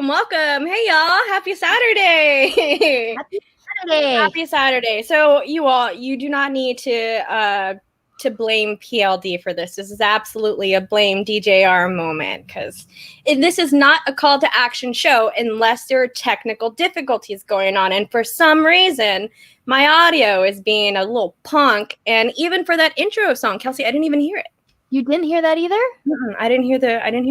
welcome. Hey, y'all. Happy Saturday. Happy Saturday. Happy Saturday. So you do not need to blame PLD for this. This is absolutely a blame DJR moment because this is not a call to action show unless there are technical difficulties going on. And for some reason, my audio is being a little punk. And even for that intro song, Kelsey, I didn't even hear it. You didn't hear that either? I didn't hear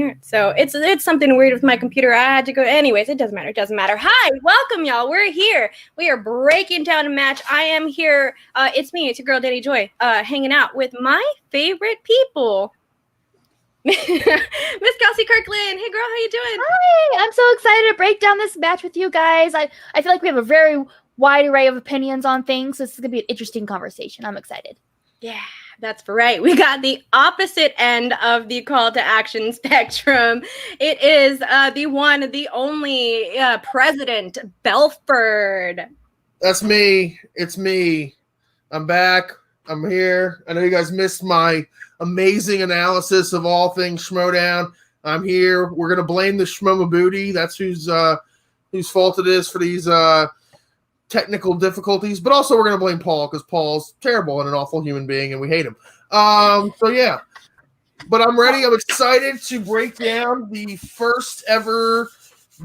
it. So it's something weird with my computer. I had to go. Anyways, it doesn't matter. Hi, welcome, y'all. We're here. We are breaking down a match. I am here. It's me. It's your girl, Danie Joy, hanging out with my favorite people. Miss Kelsey Kirkland. Hey, girl, how you doing? Hi, I'm so excited to break down this match with you guys. I feel like we have a very wide array of opinions on things, so this is going to be an interesting conversation. I'm excited. Yeah. That's right. We got the opposite end of the call to action spectrum. It is the one, the only President Belford. That's me. It's me. I'm back. I'm here. I know you guys missed my amazing analysis of all things Schmoedown. I'm here. We're gonna blame the Schmoedown. That's whose fault it is for these technical difficulties, but also we're going to blame Paul because Paul's terrible and an awful human being and we hate him. So yeah, but I'm ready. I'm excited to break down the first ever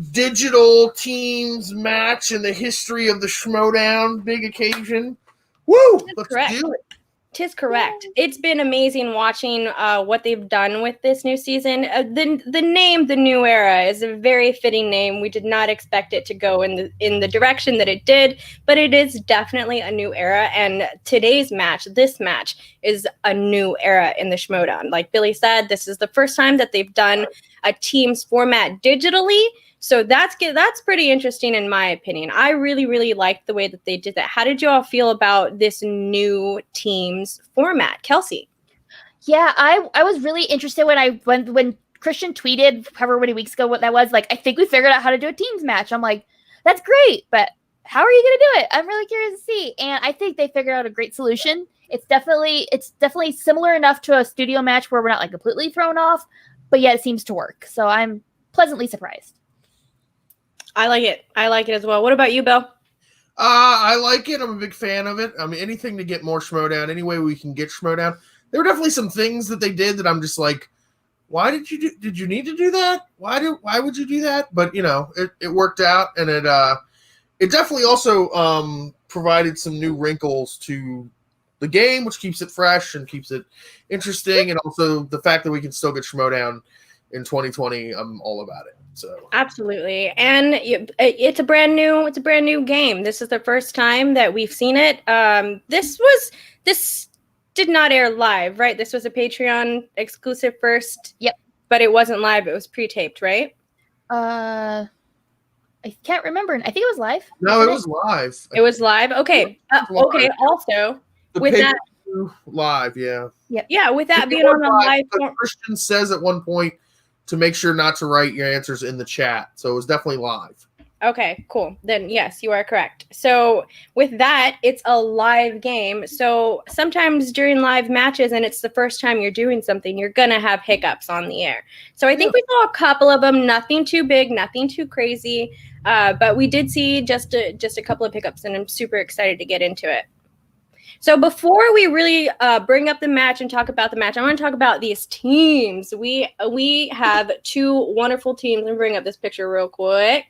digital teams match in the history of the Schmoedown. Big occasion. Woo! Let's do it. Tis correct. It's been amazing watching what they've done with this new season. The name, The New Era, is a very fitting name. We did not expect it to go in the direction that it did, but it is definitely a new era. And today's match, this match, is a new era in the Schmoedown. Like Billy said, this is the first time that they've done a teams format digitally. So that's pretty interesting in my opinion. I really, really liked the way that they did that. How did you all feel about this new teams format? Kelsey? Yeah, I was really interested when Christian tweeted however many weeks ago what that was. Like, I think we figured out how to do a teams match. I'm like, that's great, but how are you going to do it? I'm really curious to see. And I think they figured out a great solution. It's definitely similar enough to a studio match where we're not like completely thrown off, but yet it seems to work. So I'm pleasantly surprised. I like it as well. What about you, Bill? I like it. I'm a big fan of it. I mean, anything to get more Schmoedown, any way we can get Schmoedown. There were definitely some things that they did that I'm just like, why did you need to do that? Why would you do that? But you know, it worked out, and it definitely also provided some new wrinkles to the game, which keeps it fresh and keeps it interesting, and also the fact that we can still get Schmoedown in 2020. I'm all about it. So absolutely, and it's a brand new game. This is the first time that we've seen it. This did not air live, right? This was a Patreon exclusive first. Yep, but it wasn't live. It was pre-taped, right? I can't remember. I think it was live. No, it was live. It was live. Okay. Okay. Also, with that live, yeah. Yep. Yeah. With that being on the live, Christian says at one point to make sure not to write your answers in the chat. So it was definitely live. Okay, cool. Then yes, you are correct. So with that, it's a live game. So sometimes during live matches, and it's the first time you're doing something, you're going to have hiccups on the air. So I think we saw a couple of them, nothing too big, nothing too crazy. But we did see just a couple of hiccups, and I'm super excited to get into it. So before we really bring up the match and talk about the match, I want to talk about these teams. We have two wonderful teams. Let me bring up this picture real quick.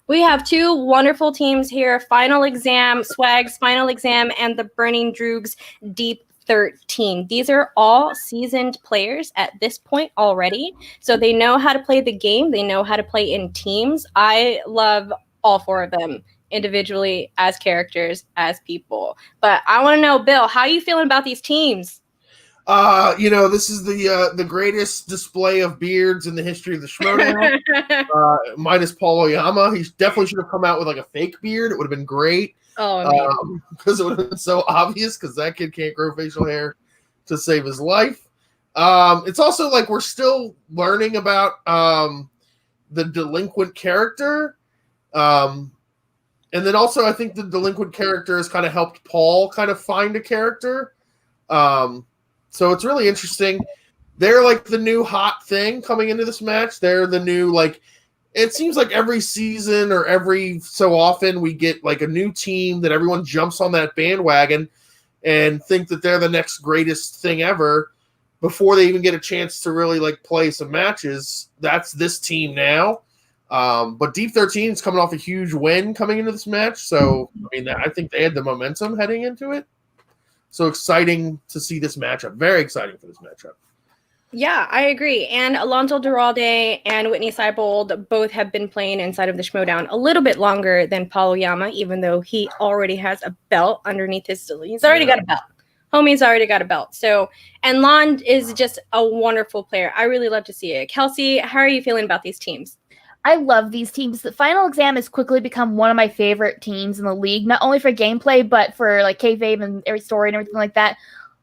We have two wonderful teams here, Final Exam, Swag's Final Exam, and the Burning Droogs Deep 13. These are all seasoned players at this point already, so they know how to play the game. They know how to play in teams. I love all four of them individually, as characters, as people. But I want to know, Bill, how are you feeling about these teams? This is the greatest display of beards in the history of the Schmoedown. Minus Paul Oyama. He definitely should have come out with like a fake beard. It would have been great. Oh, because it would have been so obvious because that kid can't grow facial hair to save his life. It's also like we're still learning about the delinquent character. And then also I think the delinquent character has kind of helped Paul kind of find a character. So it's really interesting. They're like the new hot thing coming into this match. They're the new, like, it seems like every season or every so often we get like a new team that everyone jumps on that bandwagon and think that they're the next greatest thing ever before they even get a chance to really like play some matches. That's this team now. But Deep 13 is coming off a huge win coming into this match. So, I mean, I think they had the momentum heading into it. So exciting to see this matchup. Very exciting for this matchup. Yeah, I agree. And Alonso Duralde and Whitney Seibold both have been playing inside of the Schmoedown a little bit longer than Paulo Yama, even though he already has a belt underneath his – he's already got a belt. Homie's already got a belt. So, and Lon is just a wonderful player. I really love to see it. Kelsey, how are you feeling about these teams? I love these teams. The Final Exam has quickly become one of my favorite teams in the league, not only for gameplay, but for like kayfabe and every story and everything like that.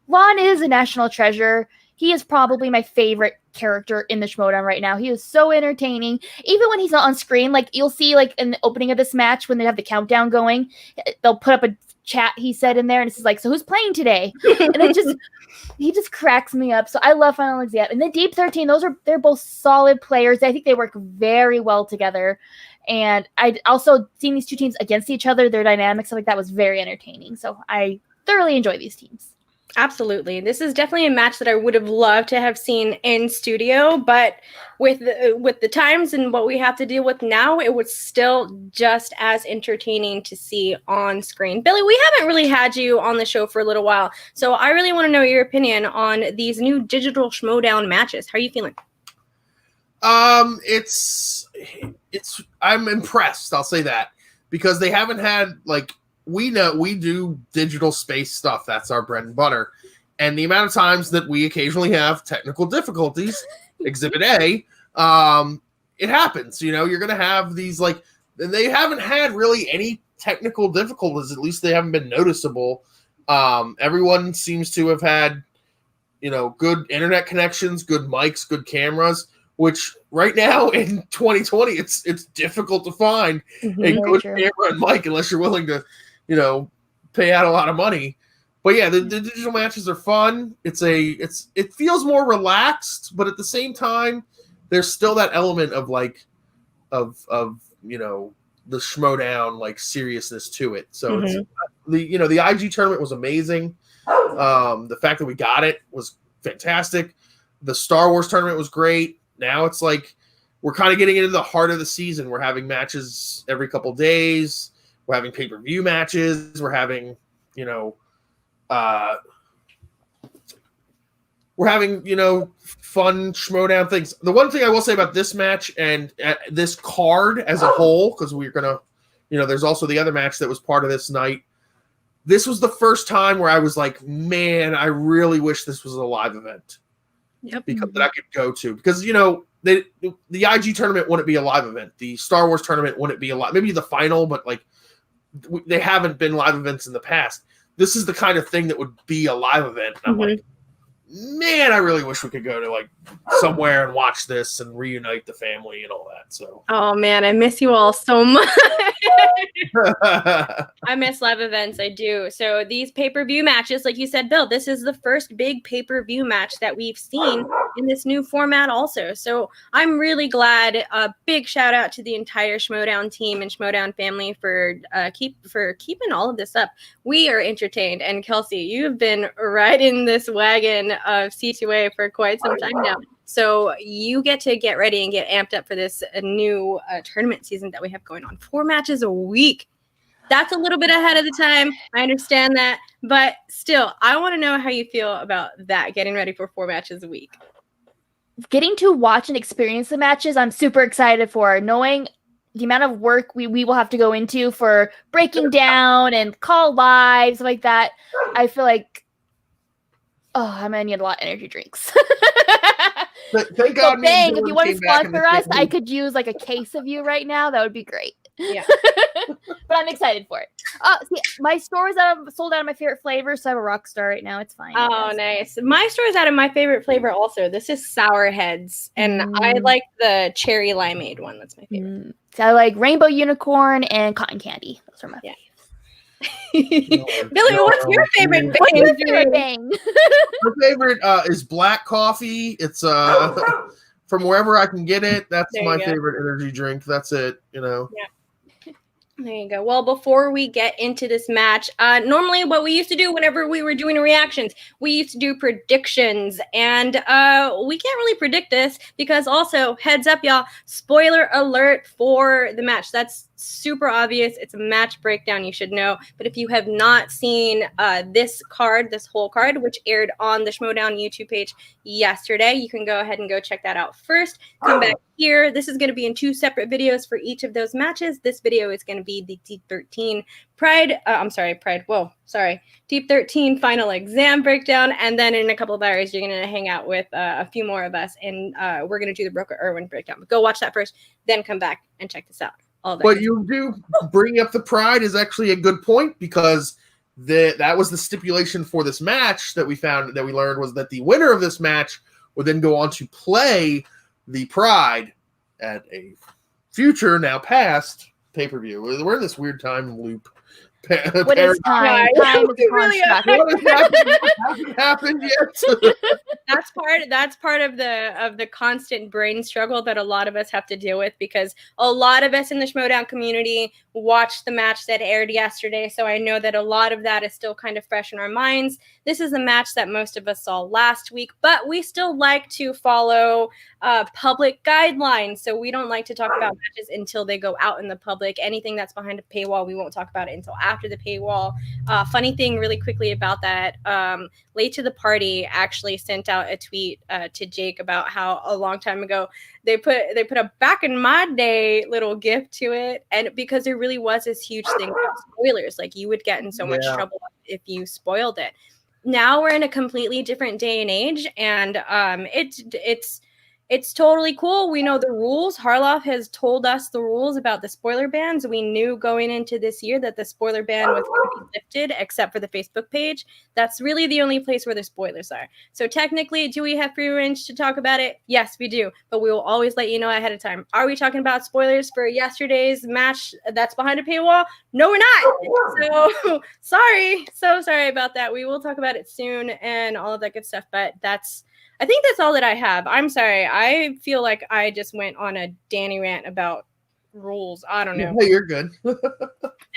Lon is a national treasure. He is probably my favorite character in the Schmoedown right now. He is so entertaining. Even when he's not on screen, like you'll see like in the opening of this match when they have the countdown going, they'll put up a chat he said in there and it's like, so who's playing today? And it just he just cracks me up. So I love Final Exam. And the Deep 13, they're both solid players. I think they work very well together. And I also seeing these two teams against each other, their dynamics, stuff like that was very entertaining. So I thoroughly enjoy these teams. Absolutely. This is definitely a match that I would have loved to have seen in studio, but with the times and what we have to deal with now, it was still just as entertaining to see on screen. Billy, we haven't really had you on the show for a little while, so I really want to know your opinion on these new digital Schmoedown matches. How are you feeling? It's I'm impressed, I'll say that, because they haven't had like we do digital space stuff. That's our bread and butter. And the amount of times that we occasionally have technical difficulties, Exhibit A, it happens. You know, you're going to have these like, they haven't had really any technical difficulties. At least they haven't been noticeable. Everyone seems to have had, you know, good internet connections, good mics, good cameras, which right now in 2020, it's difficult to find a good camera and mic unless you're willing to, you know, pay out a lot of money. But yeah, the digital matches are fun. It feels more relaxed, but at the same time, there's still that element of like, of you know, the Schmoedown like seriousness to it. So it's the IG tournament was amazing. The fact that we got it was fantastic. The Star Wars tournament was great. Now it's like we're kind of getting into the heart of the season. We're having matches every couple days. We're having pay-per-view matches. We're having, you know, fun Schmoedown things. The one thing I will say about this match and this card as a whole, because we're going to, you know, there's also the other match that was part of this night. This was the first time where I was like, man, I really wish this was a live event. Yep. Because that I could go to. Because, you know, the IG tournament wouldn't be a live event. The Star Wars tournament wouldn't be a live. Maybe the final, but like, they haven't been live events in the past. This is the kind of thing that would be a live event. And I'm like, man, I really wish we could go to like somewhere and watch this and reunite the family and all that. So, oh man, I miss you all so much. I miss live events. I do. So these pay-per-view matches, like you said, Bill, this is the first big pay-per-view match that we've seen in this new format also. So I'm really glad. A big shout out to the entire Schmoedown team and Schmoedown family for keeping all of this up. We are entertained. And Kelsey, you've been riding this wagon of C2A for quite some time now. So you get to get ready and get amped up for this new tournament season that we have going on. 4 matches a week. That's a little bit ahead of the time. I understand that. But still, I want to know how you feel about that, getting ready for 4 matches a week. Getting to watch and experience the matches, I'm super excited for. Knowing the amount of work we will have to go into for breaking down and call live, stuff like that. I feel like, I'm going to need a lot of energy drinks. Thank God. So bang, if you want to sponsor us, I could use like a case of you right now. That would be great. Yeah. But I'm excited for it. See, my store is sold out of my favorite flavor, so I have a rock star right now. It's fine. Oh, nice. My store is out of my favorite flavor also. This is Sour Heads, and I like the cherry limeade one. That's my favorite. So I like rainbow unicorn and cotton candy. Those are my favorites. Billy, what's your favorite bang? What's your favorite bang? My favorite is black coffee. It's from wherever I can get it. That's There my you go. favorite energy drink. That's it. There you go. Well, before we get into this match, normally what we used to do whenever we were doing reactions, we used to do predictions, and we can't really predict this because also, heads up, y'all, spoiler alert for the match. That's super obvious. It's a match breakdown, you should know. But if you have not seen this whole card, which aired on the Schmoedown YouTube page yesterday, you can go ahead and go check that out first. Come back here. This is going to be in 2 separate videos for each of those matches. This video is going to be the Deep 13 Deep 13 final exam breakdown. And then in a couple of hours, you're going to hang out with a few more of us, and we're going to do the Broca Irwin breakdown. But go watch that first, then come back and check this out. But you do bringing up the Pride is actually a good point, because that was the stipulation for this match that we learned was that the winner of this match would then go on to play the Pride at a future, now past, pay-per-view. We're in this weird time loop. What is time? Time is a construct. What hasn't happened yet? That's part of the constant brain struggle that a lot of us have to deal with, because a lot of us in the Schmoedown community watched the match that aired yesterday. So I know that a lot of that is still kind of fresh in our minds. This is a match that most of us saw last week, but we still like to follow public guidelines. So we don't like to talk about matches until they go out in the public. Anything that's behind a paywall, we won't talk about it until after the paywall. Funny thing really quickly about that, Late to the Party actually sent out a tweet to Jake about how a long time ago they put a back in my day little gift to it, and because there really was this huge thing about spoilers, like you would get in so much trouble if you spoiled it. Now we're in a completely different day and age, and it's totally cool. We know the rules. Harloff has told us the rules about the spoiler bans. We knew going into this year that the spoiler ban was going to be lifted, except for the Facebook page. That's really the only place where the spoilers are. So technically, do we have free range to talk about it? Yes, we do. But we will always let you know ahead of time. Are we talking about spoilers for yesterday's match that's behind a paywall? No, we're not. So sorry. So sorry about that. We will talk about it soon and all of that good stuff. But I think that's all that I have. I'm sorry. I feel like I just went on a Danie rant about rules. I don't know. Hey, you're good.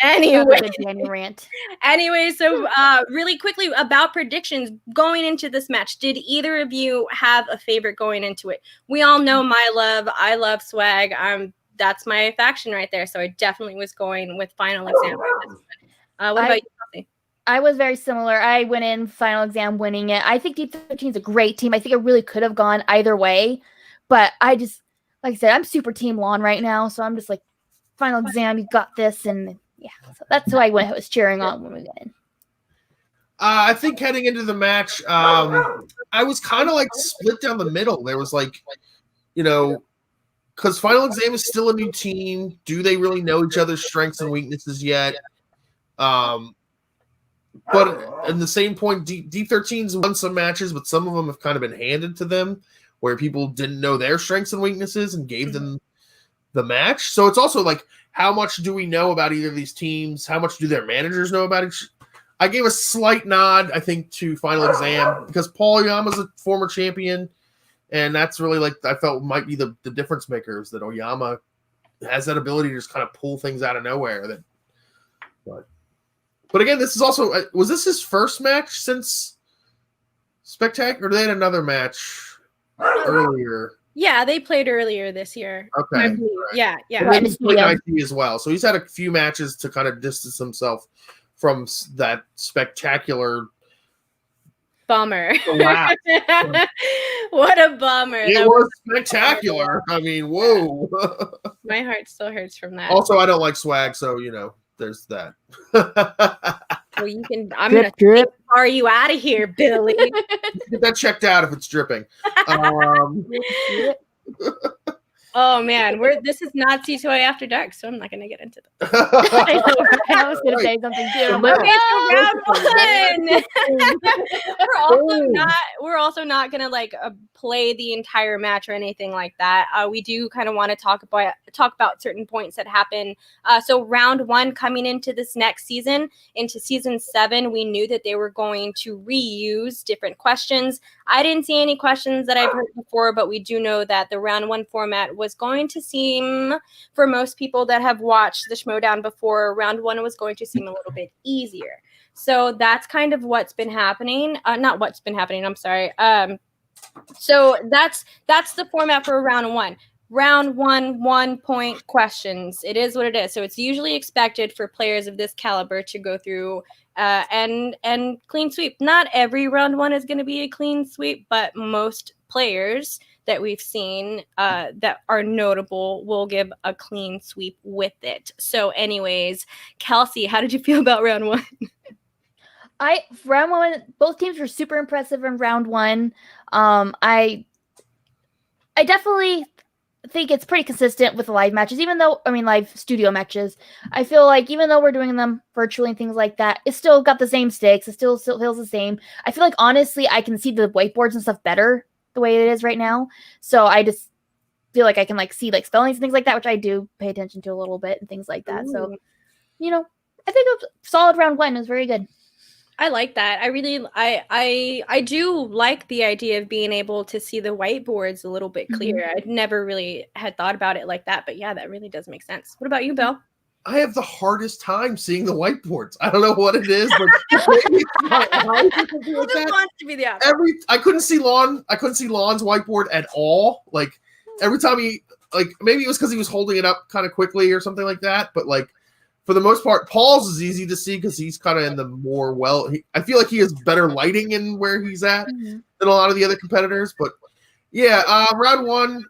Anyway, Danie rant. Anyway, so really quickly about predictions going into this match. Did either of you have a favorite going into it? We all know my love. I love Swag. That's my faction right there. So I definitely was going with Final Exam. What about you, Kelsey? I was very similar. I went in final exam winning it. I think Deep 13 is a great team. I think it really could have gone either way. But I just, like I said, I'm super team Lawn right now. So I'm just like, final exam, you got this. And yeah, so that's who I was cheering on when we got in. I think heading into the match, I was kind of like split down the middle. There was like, because final exam is still a new team. Do they really know each other's strengths and weaknesses yet? But at the same point, Deep 13's won some matches, but some of them have kind of been handed to them where people didn't know their strengths and weaknesses and gave them the match. So it's also like, how much do we know about either of these teams? How much do their managers know about it? I gave a slight nod, I think, to Final Exam because Paul Oyama's a former champion, and that's really like I felt might be the difference makers that Oyama has that ability to just kind of pull things out of nowhere. But again, this is also was this his first match since Spectacular? Or they had another match earlier? Yeah, they played earlier this year. Okay, right. Yeah. And he's playing IT as well, so he's had a few matches to kind of distance himself from that Spectacular. Bummer. Wow. What a bummer. It was spectacular. I mean, whoa. My heart still hurts from that. Also, I don't like Swag, so there's that. Well, you can. I'm gonna are you out of here, Billy? Get that checked out if it's dripping. Oh man, this is not C2A After Dark, so I'm not gonna get into that. I was gonna say something too. Okay, so round one. we're also not gonna like play the entire match or anything like that. We do kind of want to talk about certain points that happen. So round one, coming into this next season, into season 7, we knew that they were going to reuse different questions. I didn't see any questions that I've heard before, but we do know that the round one format was going to seem, for most people that have watched the Schmoedown before, round one was going to seem a little bit easier. So that's kind of what's been happening. Not what's been happening, I'm sorry. So that's the format for round one. Round one, 1 point questions. It is what it is. So it's usually expected for players of this caliber to go through and clean sweep. Not every round one is going to be a clean sweep, but most players that we've seen that are notable will give a clean sweep with it. So anyways, Kelsey, how did you feel about round one? Round one, both teams were super impressive in round one. I definitely think it's pretty consistent with the live matches, live studio matches. I feel like even though we're doing them virtually and things like that, it's still got the same stakes. It still feels the same. I feel like, honestly, I can see the whiteboards and stuff better the way it is right now. So I just feel like I can see spellings and things like that, which I do pay attention to a little bit and things like that. Ooh. So, I think it was solid round one. It was very good. I like that. I do like the idea of being able to see the whiteboards a little bit clearer. Mm-hmm. I'd never really had thought about it like that, but yeah, that really does make sense. What about you, Bill? I have the hardest time seeing the whiteboards. I don't know what it is, but maybe wants to be the opposite. I couldn't see Lon's whiteboard at all. Like every time maybe it was because he was holding it up kind of quickly or something like that, but for the most part, Paul's is easy to see because he's kind of in the more I feel like he has better lighting in where he's at than a lot of the other competitors. But yeah, round one,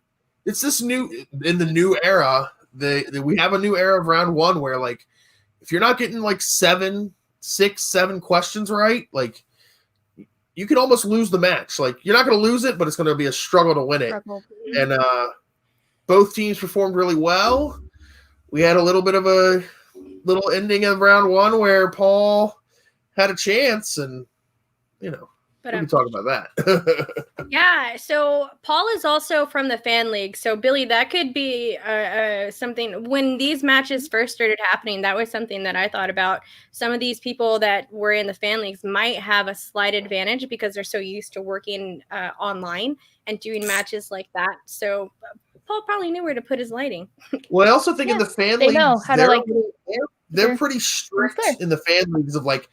it's this in the new era. We have a new era of round one where if you're not getting 6, 7 questions right, you can almost lose the match. You're not going to lose it, but it's going to be a struggle to win it. And both teams performed really well. We had a little bit of a little ending of round one where Paul had a chance, and we can talk about that. Yeah, so Paul is also from the fan league. So Billy, that could be something. When these matches first started happening, that was something that I thought about. Some of these people that were in the fan leagues might have a slight advantage because they're so used to working online and doing matches like that. So Paul probably knew where to put his lighting. Well, I also think in the fan leagues, know how to they're pretty strict in the fan leagues of it's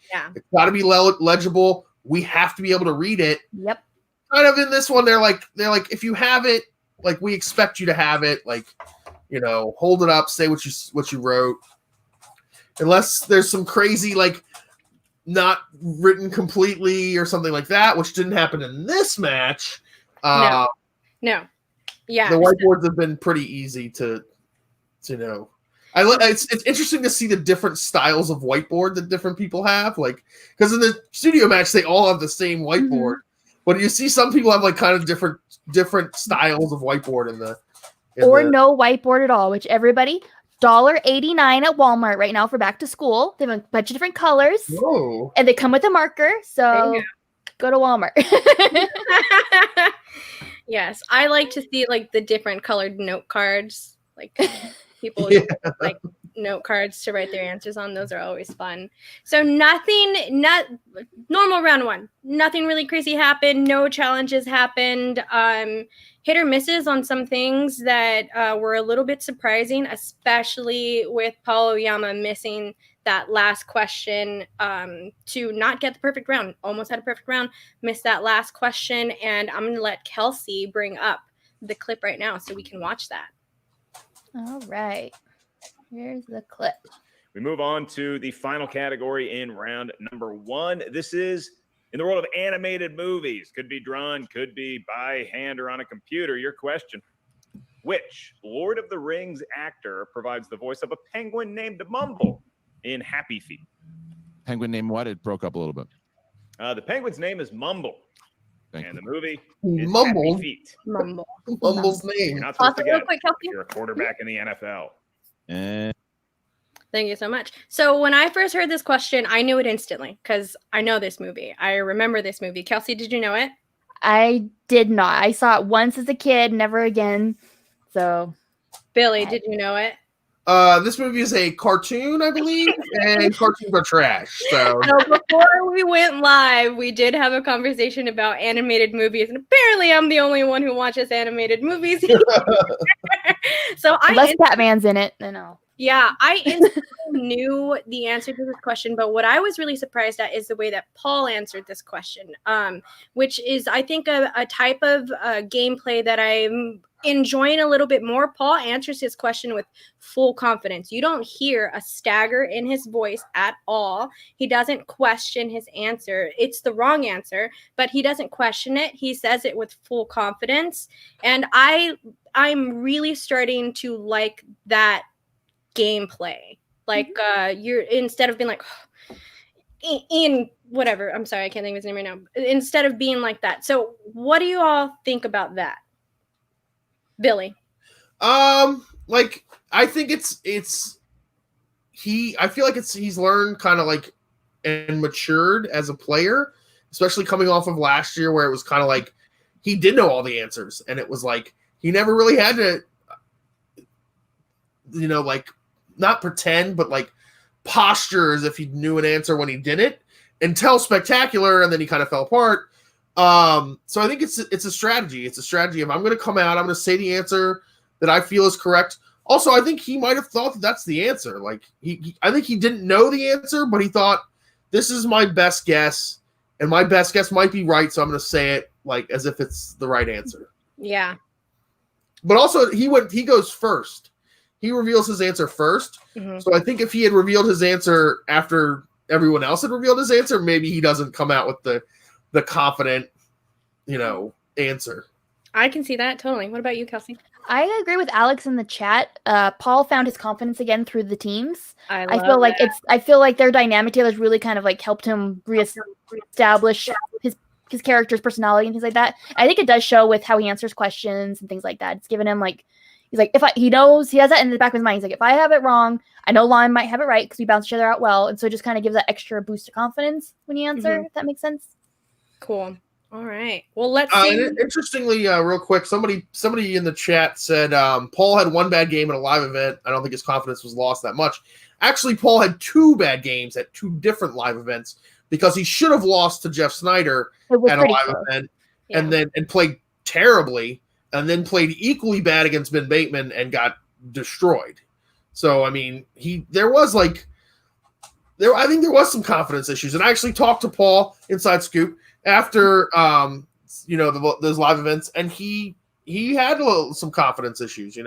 got to be legible. We have to be able to read it. Yep. Kind of in this one, they're like, if you have it, we expect you to have it. Hold it up, say what you wrote. Unless there's some crazy not written completely or something like that, which didn't happen in this match. No. Yeah. The whiteboards have been pretty easy to know. It's interesting to see the different styles of whiteboard that different people have. Because in the studio match, they all have the same whiteboard. But you see some people have kind of different styles of whiteboard no whiteboard at all, which everybody $1.89 at Walmart right now for back to school. They have a bunch of different colors. Whoa. And they come with a marker. So go to Walmart. Yes, I like to see the different colored note cards. People note cards to write their answers on. Those are always fun. So not normal round one. Nothing really crazy happened. No challenges happened. Hit or misses on some things that were a little bit surprising, especially with Paul Oyama missing that last question to not get the perfect round. Almost had a perfect round, missed that last question, and I'm going to let Kelsey bring up the clip right now so we can watch that. All right. Here's the clip. We move on to the final category in round number one. This is in the world of animated movies. Could be drawn, could be by hand or on a computer. Your question: which Lord of the Rings actor provides the voice of a penguin named Mumble in Happy Feet? Penguin named what? It broke up a little bit. The penguin's name is Mumble. And the movie is Mumble. Happy Feet. Mumble. Mumble's You're name. not supposed to Real get quick, if Kelsey. you're a quarterback in the NFL. And Thank you so much. So when I first heard this question, I knew it instantly because I know this movie. I remember this movie. Kelsey, did you know it? I did not. I saw it once as a kid, never again. So Billy, did you know it? This movie is a cartoon, I believe, and cartoons are trash. So So before we went live, we did have a conversation about animated movies, and apparently I'm the only one who watches animated movies. So unless Batman's in it, then no. Yeah, I instantly knew the answer to this question, but what I was really surprised at is the way that Paul answered this question, which is, I think, a type of gameplay that I'm enjoying a little bit more. Paul answers his question with full confidence. You don't hear a stagger in his voice at all. He doesn't question his answer. It's the wrong answer, but he doesn't question it. He says it with full confidence, and I'm really starting to like that gameplay. Like you're, instead of being like Ian whatever, I'm sorry, I can't think of his name right now, instead of being like that. So what do you all think about that? Billy? like I think I feel like he's learned kind of like and matured as a player, especially coming off of last year where it was kind of like he did know all the answers and it was like he never really had to like not pretend, but like posture as if he knew an answer when he didn't until Spectacular, and then he kind of fell apart. So I think it's a strategy. It's a strategy of I'm going to come out, I'm going to say the answer that I feel is correct. Also, I think he might have thought that that's the answer. Like I think he didn't know the answer, but he thought this is my best guess, and my best guess might be right, so I'm going to say it like as if it's the right answer. Yeah. But also, he goes first. He reveals his answer first. Mm-hmm. So I think if he had revealed his answer after everyone else had revealed his answer, maybe he doesn't come out with the confident, answer. I can see that totally. What about you, Kelsey? I agree with Alex in the chat. Paul found his confidence again through the teams. I feel like that. I feel like their dynamic together has really kind of like helped him reestablish his character's personality and things like that. I think it does show with how he answers questions and things like that. It's given him like, he's like, he knows, he has that in the back of his mind. He's like, if I have it wrong, I know Lime might have it right because we bounce each other out well. And so it just kind of gives that extra boost of confidence when you answer, if that makes sense. Cool. All right. Well, let's see. Interestingly, real quick, somebody in the chat said Paul had one bad game at a live event. I don't think his confidence was lost that much. Actually, Paul had two bad games at two different live events because he should have lost to Jeff Snyder at a live event and played terribly, and then played equally bad against Ben Bateman and got destroyed. So, I mean, I think there was some confidence issues. And I actually talked to Paul inside Scoop after, those live events, and he had some confidence issues,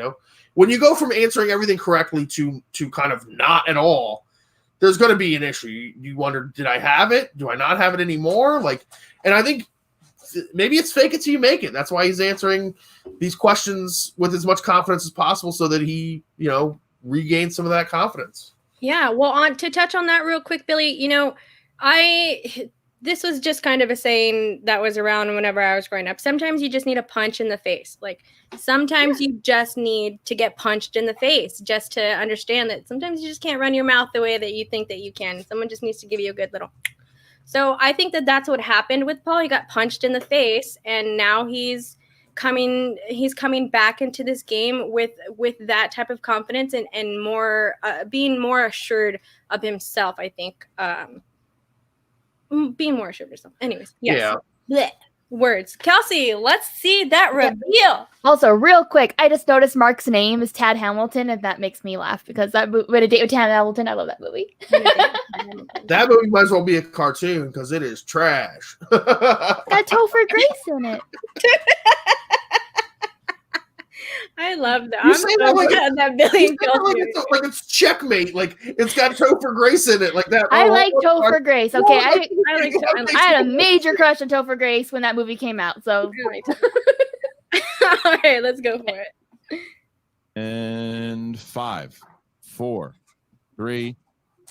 When you go from answering everything correctly to kind of not at all, there's going to be an issue. You wonder, did I have it? Do I not have it anymore? And I think maybe it's fake it till you make it. That's why he's answering these questions with as much confidence as possible so that he, regains some of that confidence. Yeah. Well, to touch on that real quick, Billy, this was just kind of a saying that was around whenever I was growing up. Sometimes you just need a punch in the face. Like sometimes you just need to get punched in the face just to understand that sometimes you just can't run your mouth the way that you think that you can. Someone just needs to give you a good little. So I think that that's what happened with Paul. He got punched in the face, and now he's coming back into this game with that type of confidence and more being more assured of himself. I think being more assured of himself. Anyways, yes. Yeah. Blech. Words. Kelsey, let's see that reveal. Also, real quick, I just noticed Mark's name is Tad Hamilton, and that makes me laugh because that When a Date with Tad Hamilton, I love that movie. That movie might as well be a cartoon because it is trash. Got Topher Grace in it. I love that. You say that like that Billy and Kelsey. Like it's checkmate. Like it's got Topher Grace in it. Like that. I like Topher Grace. Okay, I had a I major crush on Topher Grace when that movie came out. So, all right, let's go for it. And 5, 4, 3,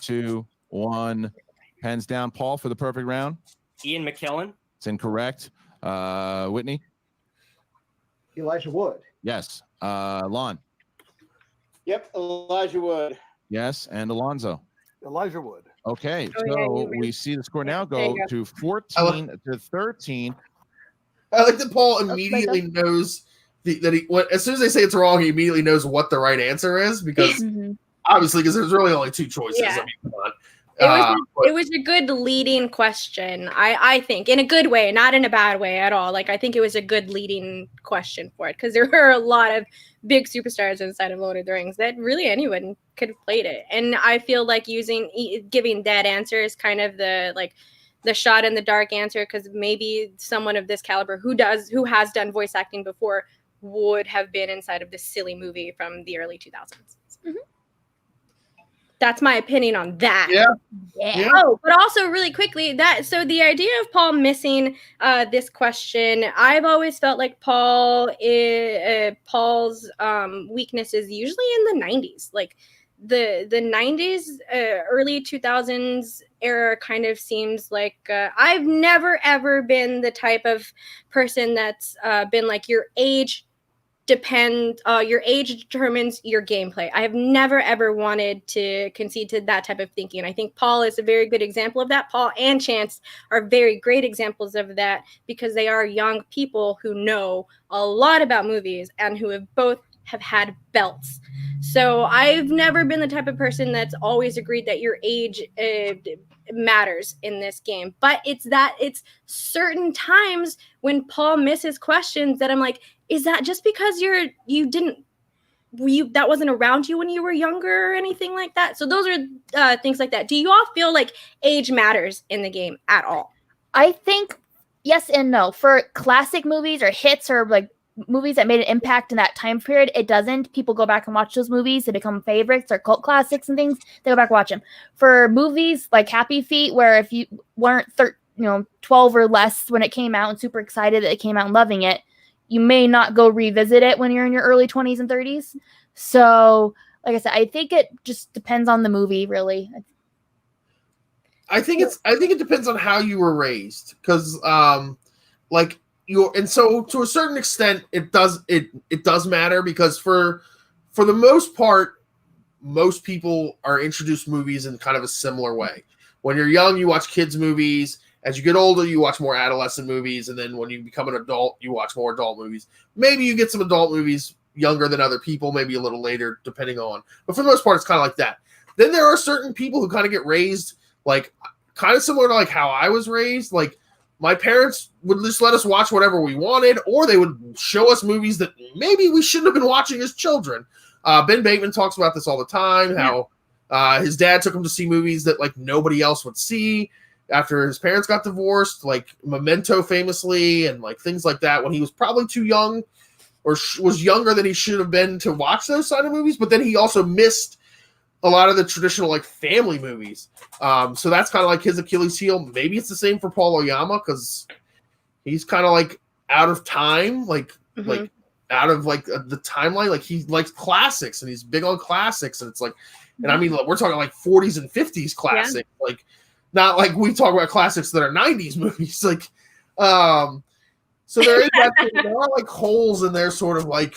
2, 1. Hands down, Paul, for the perfect round. Ian McKellen. It's incorrect. Whitney? Elijah Wood. Yes. Lon? Yep, Elijah Wood. Yes. And Alonzo? Elijah Wood. Okay, Oh, yeah, so you we really- see the score now There you go go. to 14 to 13. I like that Paul immediately knows as soon as they say it's wrong, he immediately knows what the right answer is because Mhm. obviously because there's really only two choices. Yeah. I mean, come on. It was a good leading question, I think, in a good way, not in a bad way at all. Like, I think it was a good leading question for it because there were a lot of big superstars inside of Lord of the Rings that really anyone could have played it. And I feel like giving that answer is kind of the shot in the dark answer because maybe someone of this caliber who has done voice acting before would have been inside of this silly movie from the early 2000s. Mhm. That's my opinion on that. Yeah. Yeah. Oh, but also really quickly so the idea of Paul missing this question, I've always felt like Paul's weakness is usually in the 90s. Like the 90s, early 2000s era kind of seems like I've never ever been the type of person that's been like your age determines your gameplay. I have never ever wanted to concede to that type of thinking. And I think Paul is a very good example of that. Paul and Chance are very great examples of that because they are young people who know a lot about movies and who have had belts. So I've never been the type of person that's always agreed that your age matters in this game. But it's certain times when Paul misses questions that I'm like, is that just because that wasn't around you when you were younger or anything like that? So those are things like that. Do you all feel like age matters in the game at all? I think yes and no. For classic movies or hits or like movies that made an impact in that time period, it doesn't. People go back and watch those movies. They become favorites or cult classics and things. They go back and watch them. For movies like Happy Feet, where if you weren't 12 or less when it came out and super excited that it came out and loving it, you may not go revisit it when you're in your early 20s and 30s. So, like I said, I think it just depends on the movie, really. I think it depends on how you were raised because so to a certain extent it does matter because for the most part most people are introduced movies in kind of a similar way. When you're young, you watch kids movies. As you get older, you watch more adolescent movies, and then when you become an adult, you watch more adult movies. Maybe you get some adult movies younger than other people, maybe a little later, depending on. But for the most part, it's kind of like that. Then there are certain people who kind of get raised like kind of similar to like how I was raised. Like my parents would just let us watch whatever we wanted, or they would show us movies that maybe we shouldn't have been watching as children. Ben Bateman talks about this all the time, how his dad took him to see movies that like nobody else would see after his parents got divorced, like Memento famously, and like things like that when he was probably too young or was younger than he should have been to watch those kind of movies. But then he also missed a lot of the traditional like family movies. So that's kind of like his Achilles heel. Maybe it's the same for Paul Oyama because he's kind of like out of time, like out of like the timeline. Like he likes classics and he's big on classics. And it's like, and I mean, we're talking like 40s and 50s classics, like not like we talk about classics that are 90s movies. Like, so there is that thing. There are like holes in there, sort of like,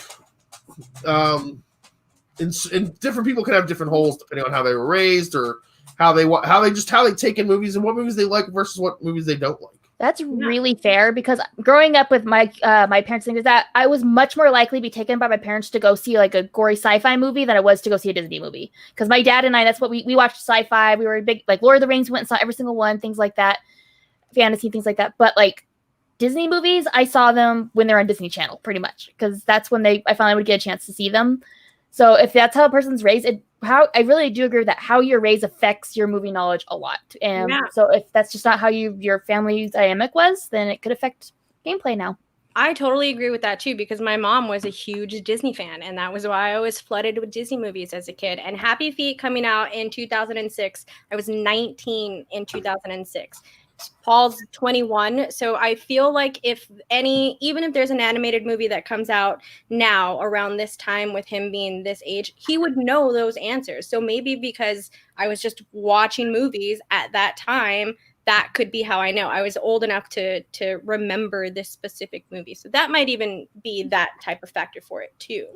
and different people can have different holes depending on how they were raised or how they take in movies and what movies they like versus what movies they don't like. That's really fair because growing up with my my parents' thing is that I was much more likely to be taken by my parents to go see like a gory sci-fi movie than I was to go see a Disney movie. Because my dad and I, that's what we watched sci-fi. We were big, like Lord of the Rings, went and saw every single one, things like that, fantasy, things like that. But like Disney movies, I saw them when they're on Disney Channel pretty much because that's when I finally would get a chance to see them. So if that's how a person's raised, I really do agree with that. How you're raised affects your movie knowledge a lot. And so if that's just not how your family dynamic was, then it could affect gameplay now. I totally agree with that too, because my mom was a huge Disney fan, and that was why I was flooded with Disney movies as a kid. And Happy Feet coming out in 2006, I was 19 in 2006. Paul's 21, so I feel like even if there's an animated movie that comes out now around this time with him being this age, he would know those answers. So maybe because I was just watching movies at that time that could be how I know. I was old enough to remember this specific movie. So that might even be that type of factor for it too.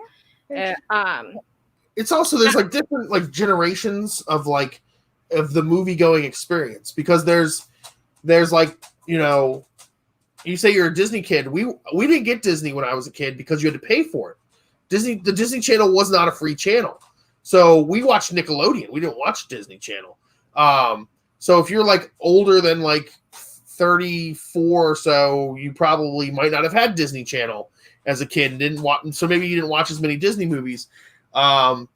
It's also, there's like different like generations of the movie going experience, because there's like, you say you're a Disney kid. We didn't get Disney when I was a kid because you had to pay for it. The Disney Channel was not a free channel. So we watched Nickelodeon. We didn't watch Disney Channel. So if you're like older than like 34 or so, you probably might not have had Disney Channel as a kid and didn't watch. So maybe you didn't watch as many Disney movies. And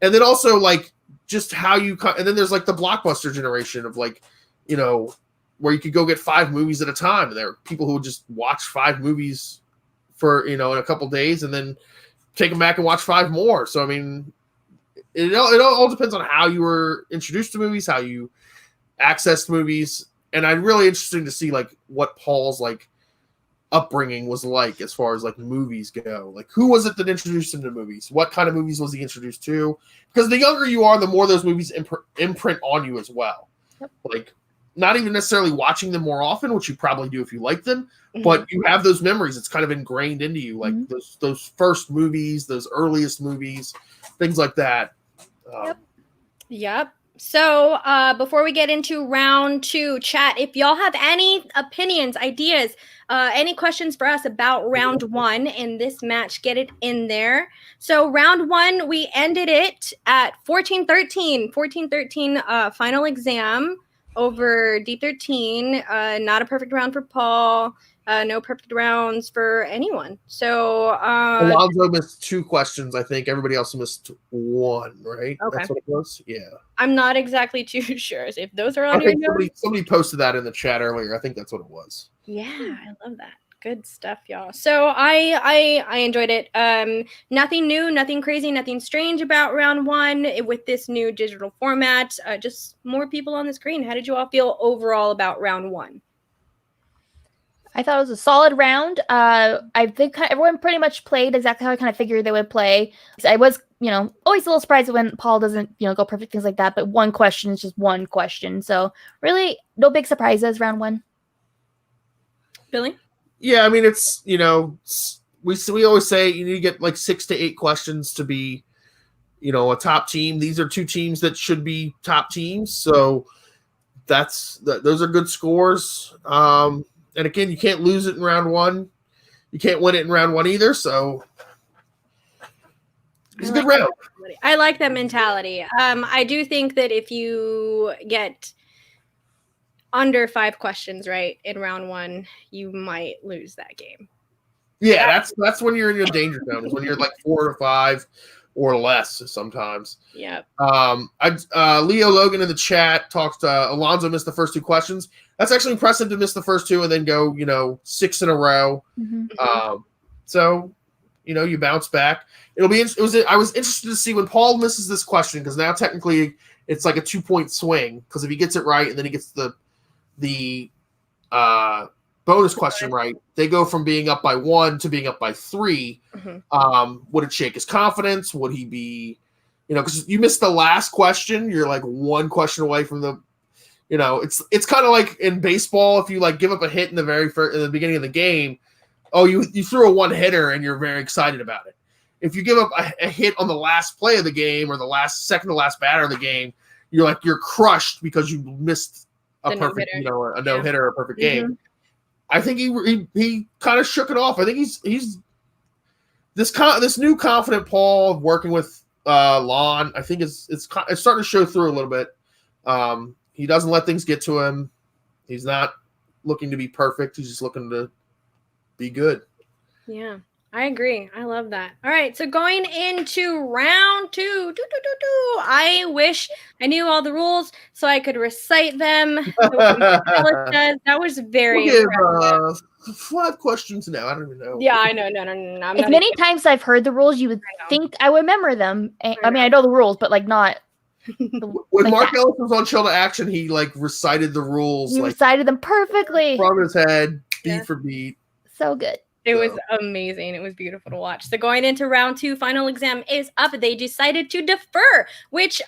then also like just how and then there's like the blockbuster generation of like, where you could go get 5 movies at a time. And there are people who would just watch 5 movies for, in a couple days and then take them back and watch 5 more. So, I mean, it all depends on how you were introduced to movies, how you accessed movies. And I'm really interested to see like what Paul's like upbringing was like as far as like movies go. Like, who was it that introduced him to movies? What kind of movies was he introduced to? Because the younger you are, the more those movies imprint on you as well. Yep. Like, not even necessarily watching them more often, which you probably do if you like them, but you have those memories. It's kind of ingrained into you, like those first movies, those earliest movies, things like that. Yep. So before we get into round 2, chat, if y'all have any opinions, ideas, any questions for us about round 1 in this match, get it in there. So round 1, we ended it at 14-13. 14-13 final exam over D13. Not a perfect round for Paul. No perfect rounds for anyone. So Alonzo missed 2 questions, I think. Everybody else missed 1, right? Okay. That's what it was? Yeah. I'm not exactly too sure if those are on your notes. Somebody posted that in the chat earlier. I think that's what it was. Yeah, I love that. Good stuff, y'all. So I enjoyed it. Nothing new, nothing crazy, nothing strange about round 1 with this new digital format. Just more people on the screen. How did you all feel overall about round 1? I thought it was a solid round. I think everyone pretty much played exactly how I kind of figured they would play. I was, always a little surprised when Paul doesn't, go perfect, things like that. But one question is just one question. So really, no big surprises round 1. Billy? Yeah, I mean, it's, we always say you need to get like 6 to 8 questions to be, a top team. These are 2 teams that should be top teams. So those are good scores. And again, you can't lose it in round 1. You can't win it in round 1 either. So it's a good round. I like that mentality. I do think that if you get under 5 questions right in round 1, you might lose that game. Yeah, that's when you're in your danger zone. Is when you're like 4 to 5 or less sometimes. Yeah. Leo Logan in the chat talks. Alonzo missed the first 2 questions. That's actually impressive to miss the first 2 and then go 6 in a row. So you bounce back. I was interested to see when Paul misses this question, because now technically it's like a 2-point swing, because if he gets it right and then he gets the bonus question right, they go from being up by 1 to being up by 3. Would it shake his confidence? Would he be, because you missed the last question, you're like 1 question away from the, it's kind of like in baseball, if you like give up a hit in the beginning of the game, you threw a 1-hitter and you're very excited about it. If you give up a hit on the last play of the game or the second to last batter of the game, you're crushed because you missed a perfect, a no-hitter or a perfect game. I think he kind of shook it off. I think he's this new confident Paul working with Lon. I think it's starting to show through a little bit. He doesn't let things get to him. He's not looking to be perfect. He's just looking to be good. Yeah, I agree. I love that. All right, so going into round 2, I wish I knew all the rules so I could recite them. That was very impressive. 5 questions now. I don't even know. Yeah, I know. No. As many times I've heard the rules, you would think I would remember them. I mean, I know the rules, but like not. When Mark Ellis was on Chill to Action, he like recited the rules. He recited them perfectly from his head, beat for beat. So good. It was amazing. It was beautiful to watch. So going into round 2, final exam is up. They decided to defer, which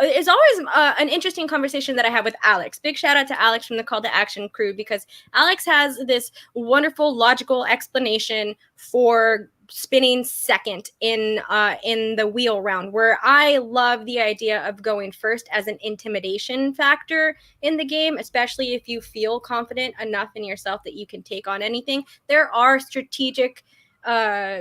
is always an interesting conversation that I have with Alex. Big shout out to Alex from the Call to Action crew, because Alex has this wonderful logical explanation for spinning second in the wheel round, where I love the idea of going first as an intimidation factor in the game, especially if you feel confident enough in yourself that you can take on anything. There are strategic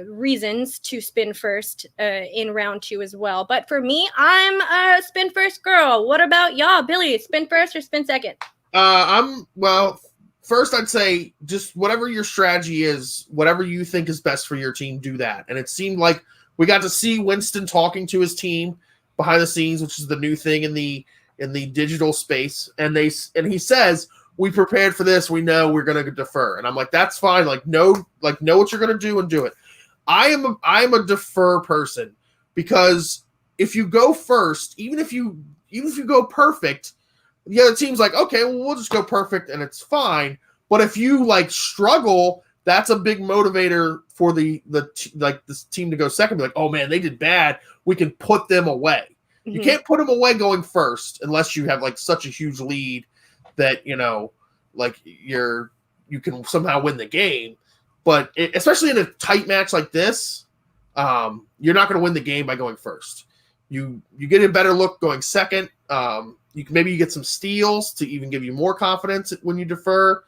reasons to spin first in round 2 as well, but for me, I'm a spin first girl. What about y'all? Billy, spin first or spin second? First, I'd say just whatever your strategy is, whatever you think is best for your team, do that. And it seemed like we got to see Winston talking to his team behind the scenes, which is the new thing in the digital space. And he says, "We prepared for this. We know we're going to defer." And I'm like, "That's fine. Know what you're going to do and do it." I am a defer person, because if you go first, even if you go perfect, the other team's like, "Okay, well, we'll just go perfect and it's fine." But if you struggle, that's a big motivator for this team to go second. Be like, "Oh man, they did bad. We can put them away." Mm-hmm. You can't put them away going first unless you have such a huge lead that you can somehow win the game. But especially in a tight match like this, you're not going to win the game by going first. You get a better look going second. Maybe you get some steals to even give you more confidence when you defer.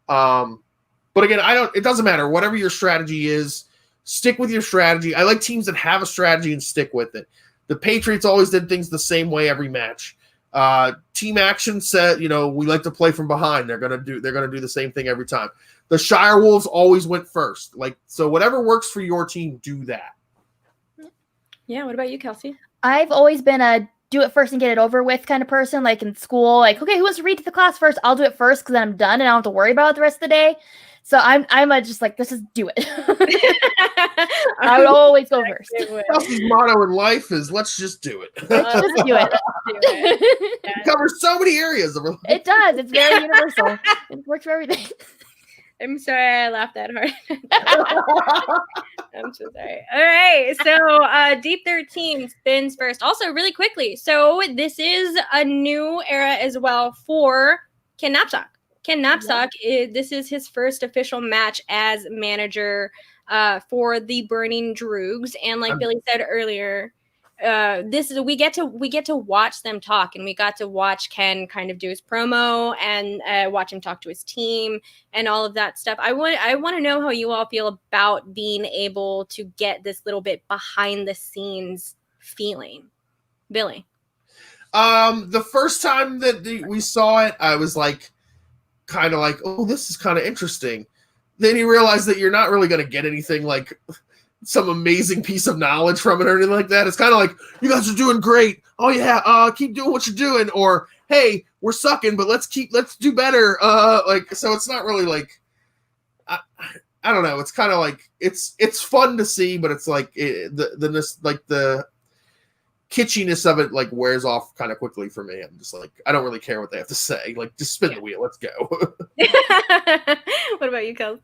But again, it doesn't matter. Whatever your strategy is, stick with your strategy. I like teams that have a strategy and stick with it. The Patriots always did things the same way every match. Team Action said, we like to play from behind. They're gonna do the same thing every time. The Shire Wolves always went first. So whatever works for your team, do that. Yeah. What about you, Kelsey? I've always been a do it first and get it over with kind of person. In school, okay, who wants to read to the class first? I'll do it first because then I'm done and I don't have to worry about it the rest of the day. So I'm just this is do it. I would always go first. Kelsey's motto in life is let's just do it. Let's just do it. It covers so many areas of our life. It does. It's very universal. It works for everything. I'm sorry I laughed that hard. I'm so sorry. All right. So Deep 13 spins first. Also, really quickly. So this is a new era as well for Ken Knapsack. Ken Knapsack, this is his first official match as manager for the Burning Droogs. And like Billy said earlier, we get to watch them talk, and we got to watch Ken kind of do his promo and watch him talk to his team and all of that stuff. I want to know how you all feel about being able to get this little bit behind the scenes feeling. Billy. The first time that we saw it, I was kind of oh, this is kind of interesting. Then you realize that you're not really going to get anything some amazing piece of knowledge from it or anything like that. It's kind of you guys are doing great. Oh yeah, keep doing what you're doing. Or hey, we're sucking, but let's do better. So it's not really I don't know. It's kind of it's fun to see, but it's the kitschiness of it wears off kind of quickly for me. I'm just I don't really care what they have to say. Just spin the wheel. Let's go. What about you, Kelsey?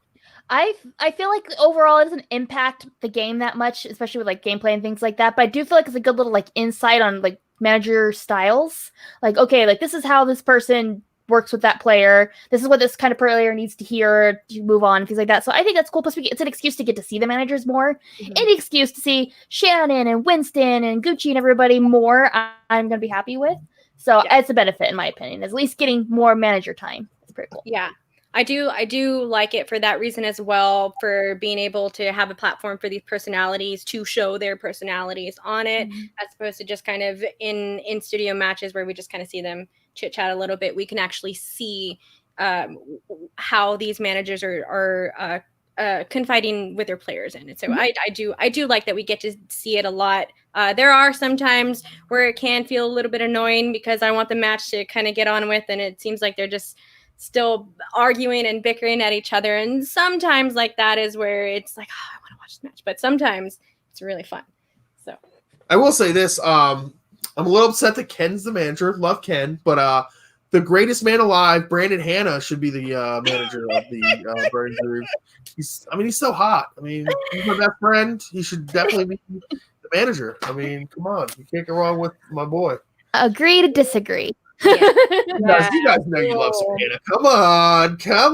I feel overall it doesn't impact the game that much, especially with gameplay and things like that. But I do feel it's a good little insight on manager styles. Okay, this is how this person works with that player. This is what this kind of player needs to hear to move on, things like that. So I think that's cool. Plus, it's an excuse to get to see the managers more. Mm-hmm. An excuse to see Shannon and Winston and Gucci and everybody more. I'm going to be happy with. So it's a benefit in my opinion. At least getting more manager time. It's pretty cool. Yeah. I do like it for that reason as well, for being able to have a platform for these personalities to show their personalities on it, as opposed to just kind of in studio matches where we just kind of see them chit chat a little bit. We can actually see how these managers are confiding with their players in it. So I do like that we get to see it a lot. There are some times where it can feel a little bit annoying because I want the match to kind of get on with, and it seems like they're just still arguing and bickering at each other. And sometimes that is where it's I want to watch the match, but sometimes it's really fun. So I will say this, I'm a little upset that Ken's the manager. Love Ken, but the greatest man alive, Brandon Hanna, should be the manager of the Burning Groove. He's so hot. I mean, he's my best friend. He should definitely be the manager. I mean, come on, you can't go wrong with my boy. Agree to disagree. You guys know you love some Hanna. Come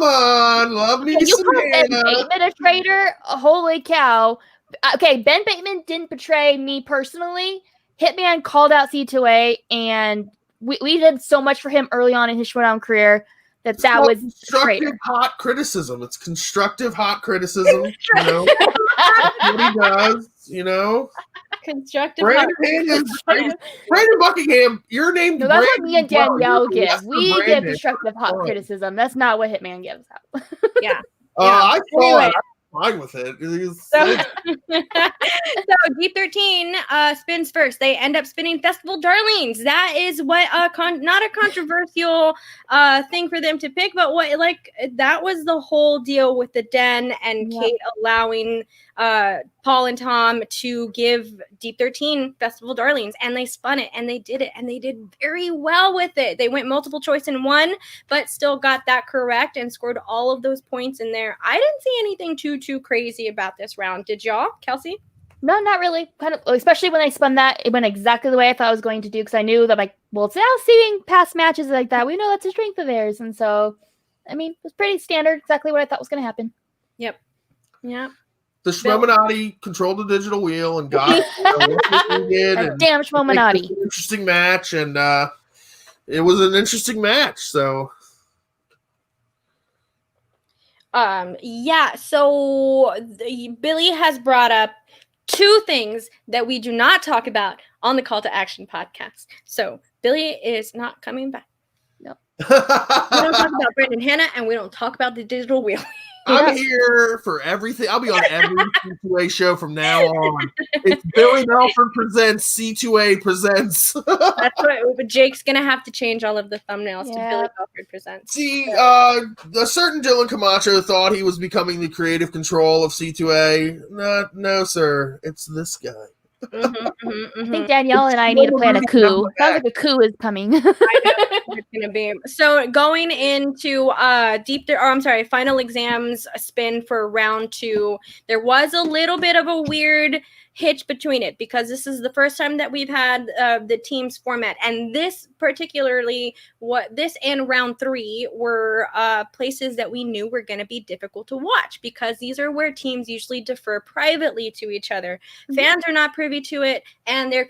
on, love me You some call Ben Hanna. Bateman a traitor? Holy cow! Okay, Ben Bateman didn't betray me personally. Hitman called out C2A, and we did so much for him early on in his Schmoedown career that was constructive hot criticism. It's constructive hot criticism. You know, that's what he does. You know, Constructive. Brandon Buckingham. Your name. No, that's what me and Danielle give. Lester We give Brandon. constructive hot criticism. That's not what Hitman gives out. Yeah. I saw Anyway. it. I'm fine with it. So Deep 13 spins first. They end up spinning Festival Darlings. That is what not a controversial thing for them to pick, but that was the whole deal with the Den and Kate allowing Paul and Tom to give Deep 13 Festival Darlings, and they spun it and they did it and they did very well with it. They went multiple choice and won, but still got that correct and scored all of those points in there. I didn't see anything too crazy about this round. Did y'all, Kelsey? No, not really. Kind of, especially when I spun that, it went exactly the way I thought I was going to do, because I knew that, seeing past matches like that, we know that's a strength of theirs, and so, I mean, it was pretty standard, exactly what I thought was going to happen. Yep. Yeah. The Schmoedown controlled the digital wheel and got what he did. And damn Schmoedown. Interesting match, and it was an interesting match. So, So Billy has brought up two things that we do not talk about on the Call to Action podcast. So Billy is not coming back. No, we don't talk about Brandon Hanna, and we don't talk about the digital wheel. I'm here for everything. I'll be on every C2A show from now on. It's Billy Melford presents C2A presents. That's what Jake's gonna have to change all of the thumbnails to Billy Melford presents. See, a certain Dylan Camacho thought he was becoming the creative control of C2A. No, sir. It's this guy. I think Danielle and I need to plan a coup. Sounds like a coup is coming. I know it's gonna be. So going into final exams spin for round 2, there was a little bit of a weird hitch between it, because this is the first time that we've had the teams format, and this particularly, this and round 3 were places that we knew were going to be difficult to watch, because these are where teams usually defer privately to each other. Fans are not privy to it, and their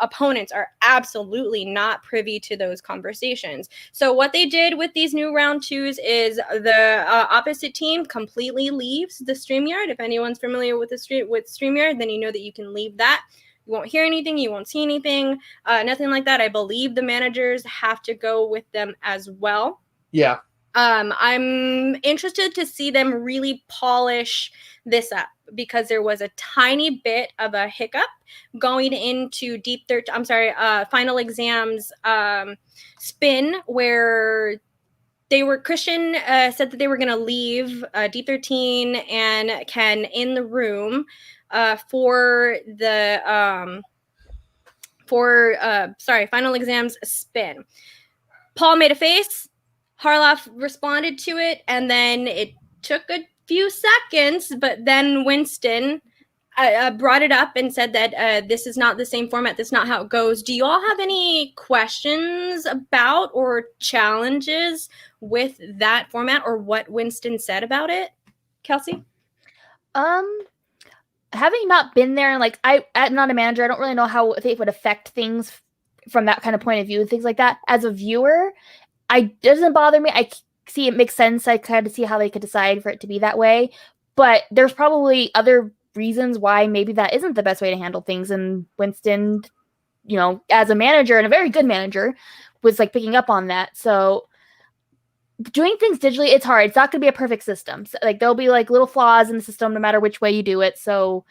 opponents are absolutely not privy to those conversations. So what they did with these new round 2s is the opposite team completely leaves the StreamYard. If anyone's familiar with StreamYard, then you know that you can leave that. You won't hear anything, you won't see anything, nothing like that. I believe the managers have to go with them as well. Yeah. I'm interested to see them really polish this up, because there was a tiny bit of a hiccup going into final exams spin, where Christian said that they were going to leave Deep 13 and Ken in the room for the final exams spin. Paul made a face. Harloff responded to it, and then it took a few seconds, but then Winston brought it up and said that this is not the same format. This is not how it goes. Do you all have any questions about or challenges with that format, or what Winston said about it? Kelsey? Having not been there, and I'm not a manager, I don't really know how it would affect things from that kind of point of view, things like that. As a viewer, it doesn't bother me. I see it makes sense. I kind of see how they could decide for it to be that way, but there's probably other reasons why maybe that isn't the best way to handle things. And Winston, as a manager, and a very good manager, was picking up on that. So doing things digitally, it's hard. It's not going to be a perfect system. So, there'll be little flaws in the system no matter which way you do it. So,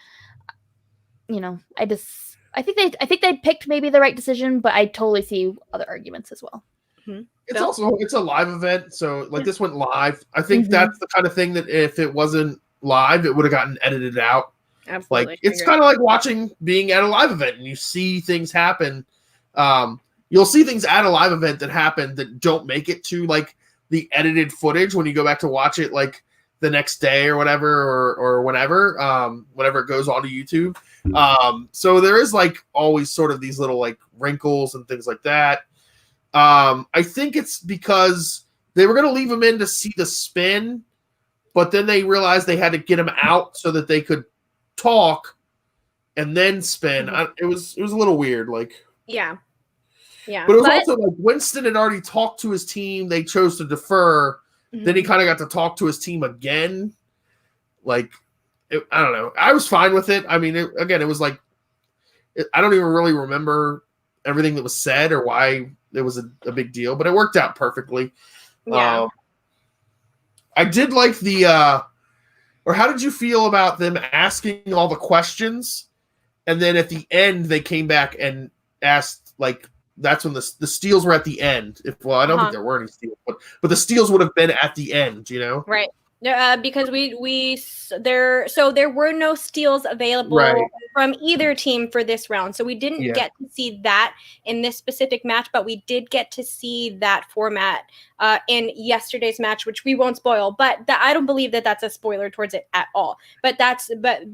I think they picked maybe the right decision, but I totally see other arguments as well. Mm-hmm. It's a live event, so this went live. I think that's the kind of thing that if it wasn't live, it would have gotten edited out. Absolutely. It's kind of like being at a live event, and you see things happen. you'll see things at a live event that happen that don't make it to like the edited footage when you go back to watch it like the next day or whatever or whenever it goes onto YouTube. So there is like always sort of these little like wrinkles and things like that. I think it's because they were going to leave him in to see the spin, but then they realized they had to get him out so that they could talk and then spin. It was a little weird, like Yeah. But it was also like Winston had already talked to his team. They chose to defer. Then he kind of got to talk to his team again. Like, I don't know. I was fine with it. I mean, it was like, I don't even really remember everything that was said or why it was a big deal, but it worked out perfectly. Yeah. I did like or how did you feel about them asking all the questions? And then at the end, they came back and asked, like, that's when the steals were at the end. I don't think there were any steals, but the steals would have been at the end, you know? Right. Because there were no steals available from either team for this round. So we didn't get to see that in this specific match, but we did get to see that format in yesterday's match, which we won't spoil, but I don't believe that that's a spoiler towards it at all. But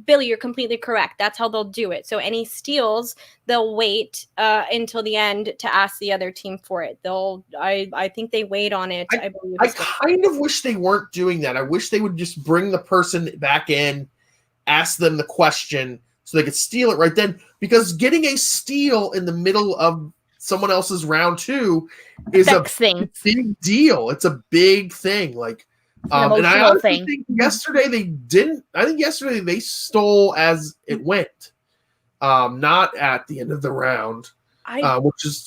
Billy, you're completely correct. That's how they'll do it. So any steals, they'll wait until the end to ask the other team for it. I think they wait on it. I believe. I kind of wish they weren't doing that. I wish they would just bring the person back in, ask them the question so they could steal it right then. Because getting a steal in the middle of someone else's round 2 is a big deal. It's a big thing. Like, and I also think yesterday they didn't. I think yesterday they stole as it went, not at the end of the round.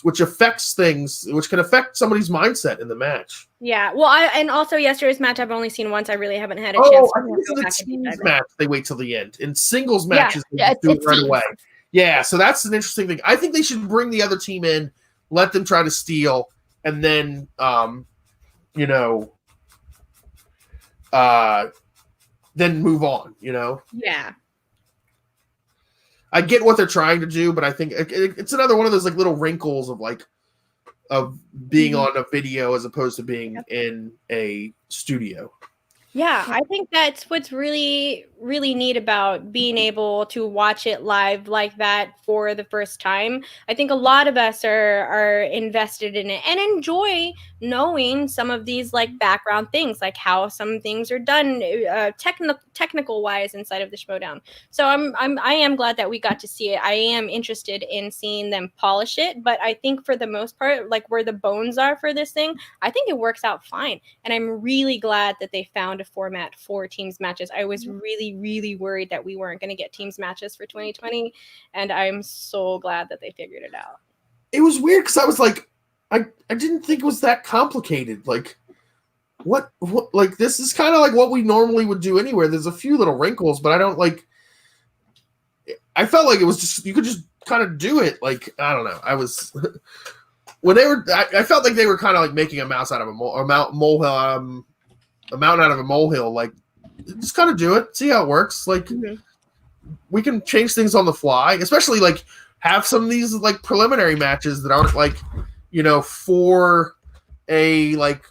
Which affects things, which can affect somebody's mindset in the match. Yeah, well, and also yesterday's match I've only seen once. I really haven't had a chance. I think in the teams match they wait till the end. In singles matches, they just do it right away. Yeah, so that's an interesting thing. I think they should bring the other team in, let them try to steal, and then then move on. You know? Yeah. I get what they're trying to do, but I think it's another one of those like little wrinkles of being on a video as opposed to being in a studio. Yeah, I think that's what's really, really neat about being able to watch it live like that for the first time. I think a lot of us are invested in it and enjoy knowing some of these like background things, like how some things are done technical wise inside of the Schmoedown. So I am glad that we got to see it. I am interested in seeing them polish it, but I think for the most part, like where the bones are for this thing, I think it works out fine. And I'm really glad that they found a format for teams matches. I was really, really worried that we weren't going to get teams matches for 2020, and I'm so glad that they figured it out. It was weird because I was like, I didn't think it was that complicated. Like, what like this is kind of like what we normally would do anywhere. There's a few little wrinkles, but I don't like. I felt like it was just you could just kind of do it. Like, I don't know. I was when they were. I felt like they were kind of like making a mouse out of a molehill. A mountain out of a molehill. Like, just kind of do it. See how it works. Like, we can change things on the fly, especially like have some of these like preliminary matches that aren't like, for a like,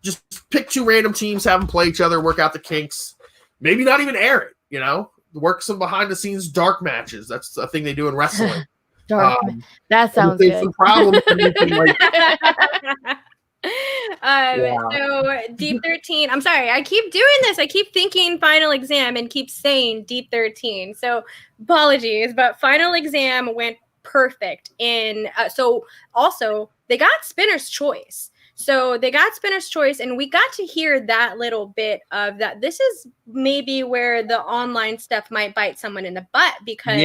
just pick 2 random teams, have them play each other, work out the kinks, maybe not even air it, work some behind the scenes dark matches. That's a thing they do in wrestling. Dark. That sounds good. Some problems So Deep 13, I'm sorry, I keep doing this. I keep thinking final exam and keep saying Deep 13. So apologies, but final exam went perfect in so also they got Spinner's Choice. So they got Spinner's Choice, and we got to hear that little bit of that. This is maybe where the online stuff might bite someone in the butt, because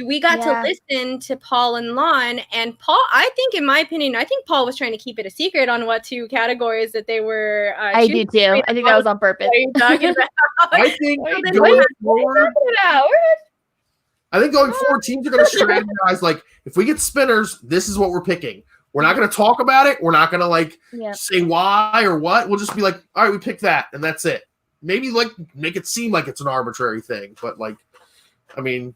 we got to listen to Paul and Lon. And Paul, I think, in my opinion, I think Paul was trying to keep it a secret on what 2 categories that they were. I do too. I think that was on purpose. What are you talking about? I think going forward, teams are going to strategize like, if we get spinners, this is what we're picking. We're not going to talk about it. We're not going to say why or what. We'll just be like, all right, we picked that, and that's it. Maybe like make it seem like it's an arbitrary thing, but like, I mean,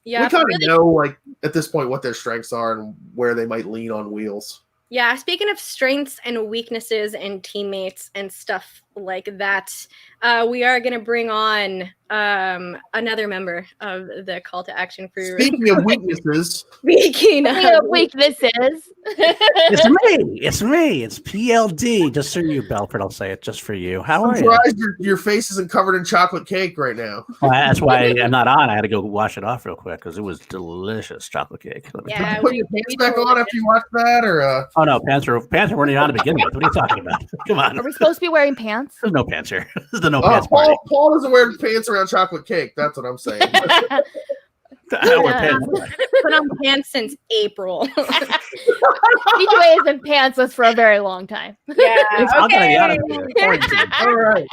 Yeah, we kind of really. know, like, at this point what their strengths are and where they might lean on wheels. Yeah, speaking of strengths and weaknesses and teammates and stuff like that, we are going to bring on another member of the Call to Action crew. Speaking of weaknesses, Speaking Speaking of of weaknesses. It's me. It's PLD. Just for you, Belford. I'll say it just for you. How I'm are you? surprised your face isn't covered in chocolate cake right now. Well, that's why I'm not on. I had to go wash it off real quick because it was delicious chocolate cake. Let me tell Yeah, you. Put your pants back on after you watch that, or Oh no, pants weren't even on to begin with. What are you talking about? Come on. Are we supposed to be wearing pants? There's no pants here. This is the no pants party. Paul doesn't wear pants around chocolate cake. That's what I'm saying. I don't wear pants. put on pants since April. DJ has been pantsless for a very long time. Yeah. I'm gonna be Okay. honest with you. Quarantine. All right.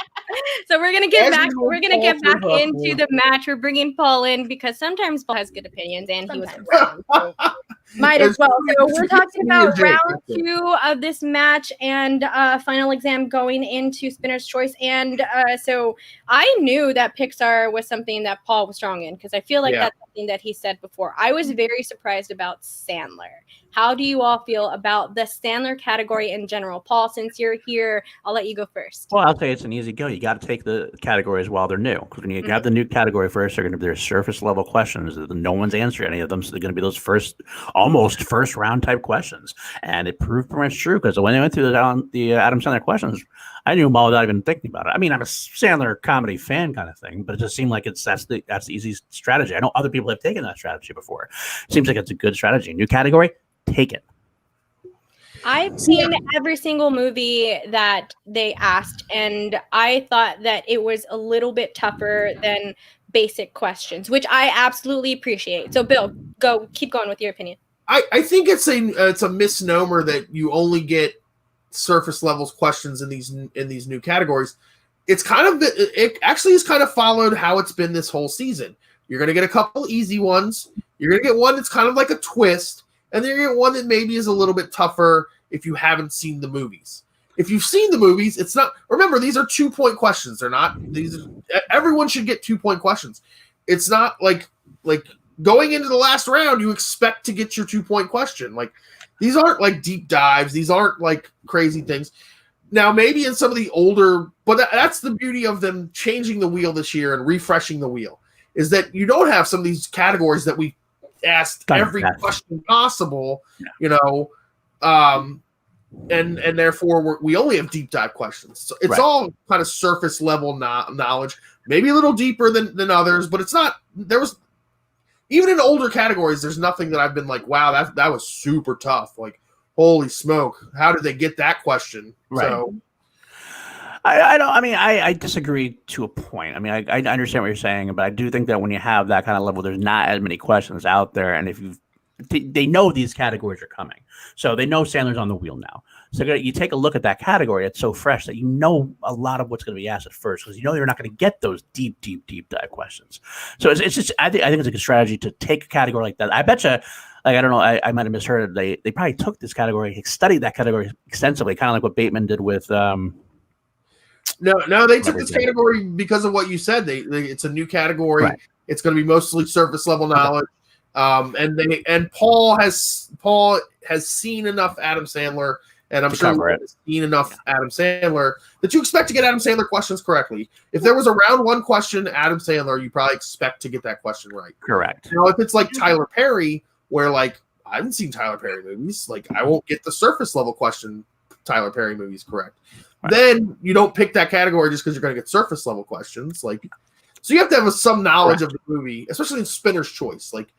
So we're gonna get As back. usual, We're gonna Paul get back threw up into for- the match. We're bringing Paul in because sometimes Paul has good opinions, and he was Sometimes. wrong. So might as well. So we're talking about Jake, round 2 of this match and final exam going into Spinner's Choice. And so I knew that Pixar was something that Paul was strong in because I feel like Yeah. that's something that he said before. I was very surprised about Sandler. How do you all feel about the Sandler category in general? Paul, since you're here, I'll let you go first. Well, I'll say it's an easy go. You got to take the categories while they're new. Because when you have the new category first, they're going to be their surface level questions. No one's answered any of them, so they're going to be those almost first round type questions. And it proved pretty much true because when they went through the Adam Sandler questions, I knew them all without even thinking about it. I mean, I'm a Sandler comedy fan kind of thing, but it just seemed like that's the easy strategy. I know other people have taken that strategy before. It seems like it's a good strategy. New category, take it. I've seen every single movie that they asked, and I thought that it was a little bit tougher than basic questions, which I absolutely appreciate. So, Bill, keep going with your opinion. I think it's a misnomer that you only get surface levels questions in these new categories. It actually has kind of followed how it's been this whole season. You're going to get a couple easy ones. You're going to get one that's kind of like a twist. And then you're going to get one that maybe is a little bit tougher if you haven't seen the movies. If you've seen the movies, it's not. Remember, these are 2-point questions. They're not. Everyone should get 2-point questions. It's not like going into the last round, you expect to get your 2-point question. Like, these aren't like deep dives. These aren't like crazy things. Now, maybe in some of the older, but that's the beauty of them changing the wheel this year and refreshing the wheel, is that you don't have some of these categories that we asked every question possible, and therefore we only have deep dive questions. So it's all kind of surface level knowledge, maybe a little deeper than others, but it's not. Even in older categories, there's nothing that I've been like, wow, that was super tough. Like, holy smoke, how did they get that question? Right. So I disagree to a point. I mean, I understand what you're saying, but I do think that when you have that kind of level, there's not as many questions out there. And if they know these categories are coming, so they know Sandler's on the wheel now. So you take a look at that category; it's so fresh that you know a lot of what's going to be asked at first, because you know you're not going to get those deep dive questions. So it's just I think it's a good strategy to take a category like that. I bet you. Like, I don't know, I might have misheard it. They probably took this category, studied that category extensively, kind of like what Bateman did with. No, they took this category because of what you said. It's a new category. Right. It's going to be mostly surface level knowledge. And Paul has seen enough Adam Sandler, and I'm sure he has seen enough Adam Sandler that you expect to get Adam Sandler questions correctly. If there was a round 1 question, Adam Sandler, you probably expect to get that question right. Correct. Now, if it's like Tyler Perry, where like I haven't seen Tyler Perry movies, like I won't get the surface level question Tyler Perry movies correct. Right. Then you don't pick that category just because you're going to get surface level questions. Like, so you have to have some knowledge of the movie, especially in Spinner's Choice. Like,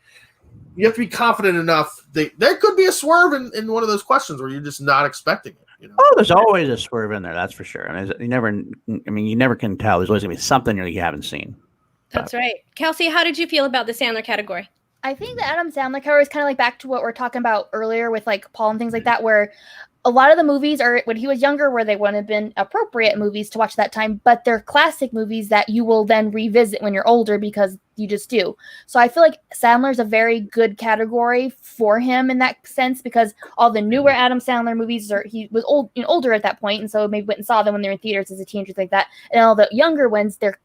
you have to be confident enough. There could be a swerve in one of those questions where you're just not expecting it. Oh, there's always a swerve in there. That's for sure. And you never can tell. There's always going to be something you haven't seen. That's right. Kelsey, how did you feel about the Sandler category? I think the Adam Sandler category is kind of like back to what we're talking about earlier with like Paul and things like that, where a lot of the movies are when he was younger, where they wouldn't have been appropriate movies to watch that time, but they're classic movies that you will then revisit when you're older because you just do. So I feel like Sandler's a very good category for him in that sense, because all the newer Adam Sandler movies he was older at that point, and so maybe went and saw them when they were in theaters as a teenager, like that. And all the younger ones, they're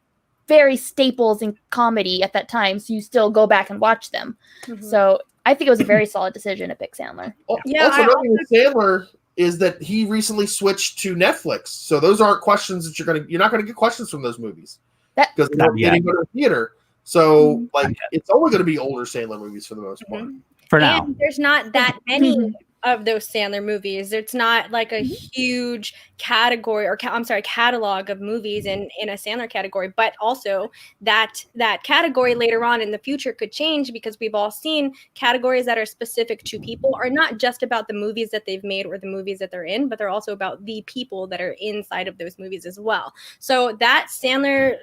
very staples in comedy at that time, so you still go back and watch them. Mhm. So I think it was a very solid decision to pick Sandler. Yeah, also, I another thing with Sandler is that he recently switched to Netflix, so those aren't questions that you're not gonna get questions from those movies because they're Not yet. getting to the theater. So like it's only going to be older Sandler movies for the most part. For now. And there's not that many of those Sandler movies. It's not like a huge category or catalog of movies in a Sandler category, but also that category later on in the future could change because we've all seen categories that are specific to people are not just about the movies that they've made or the movies that they're in, but they're also about the people that are inside of those movies as well. So that Sandler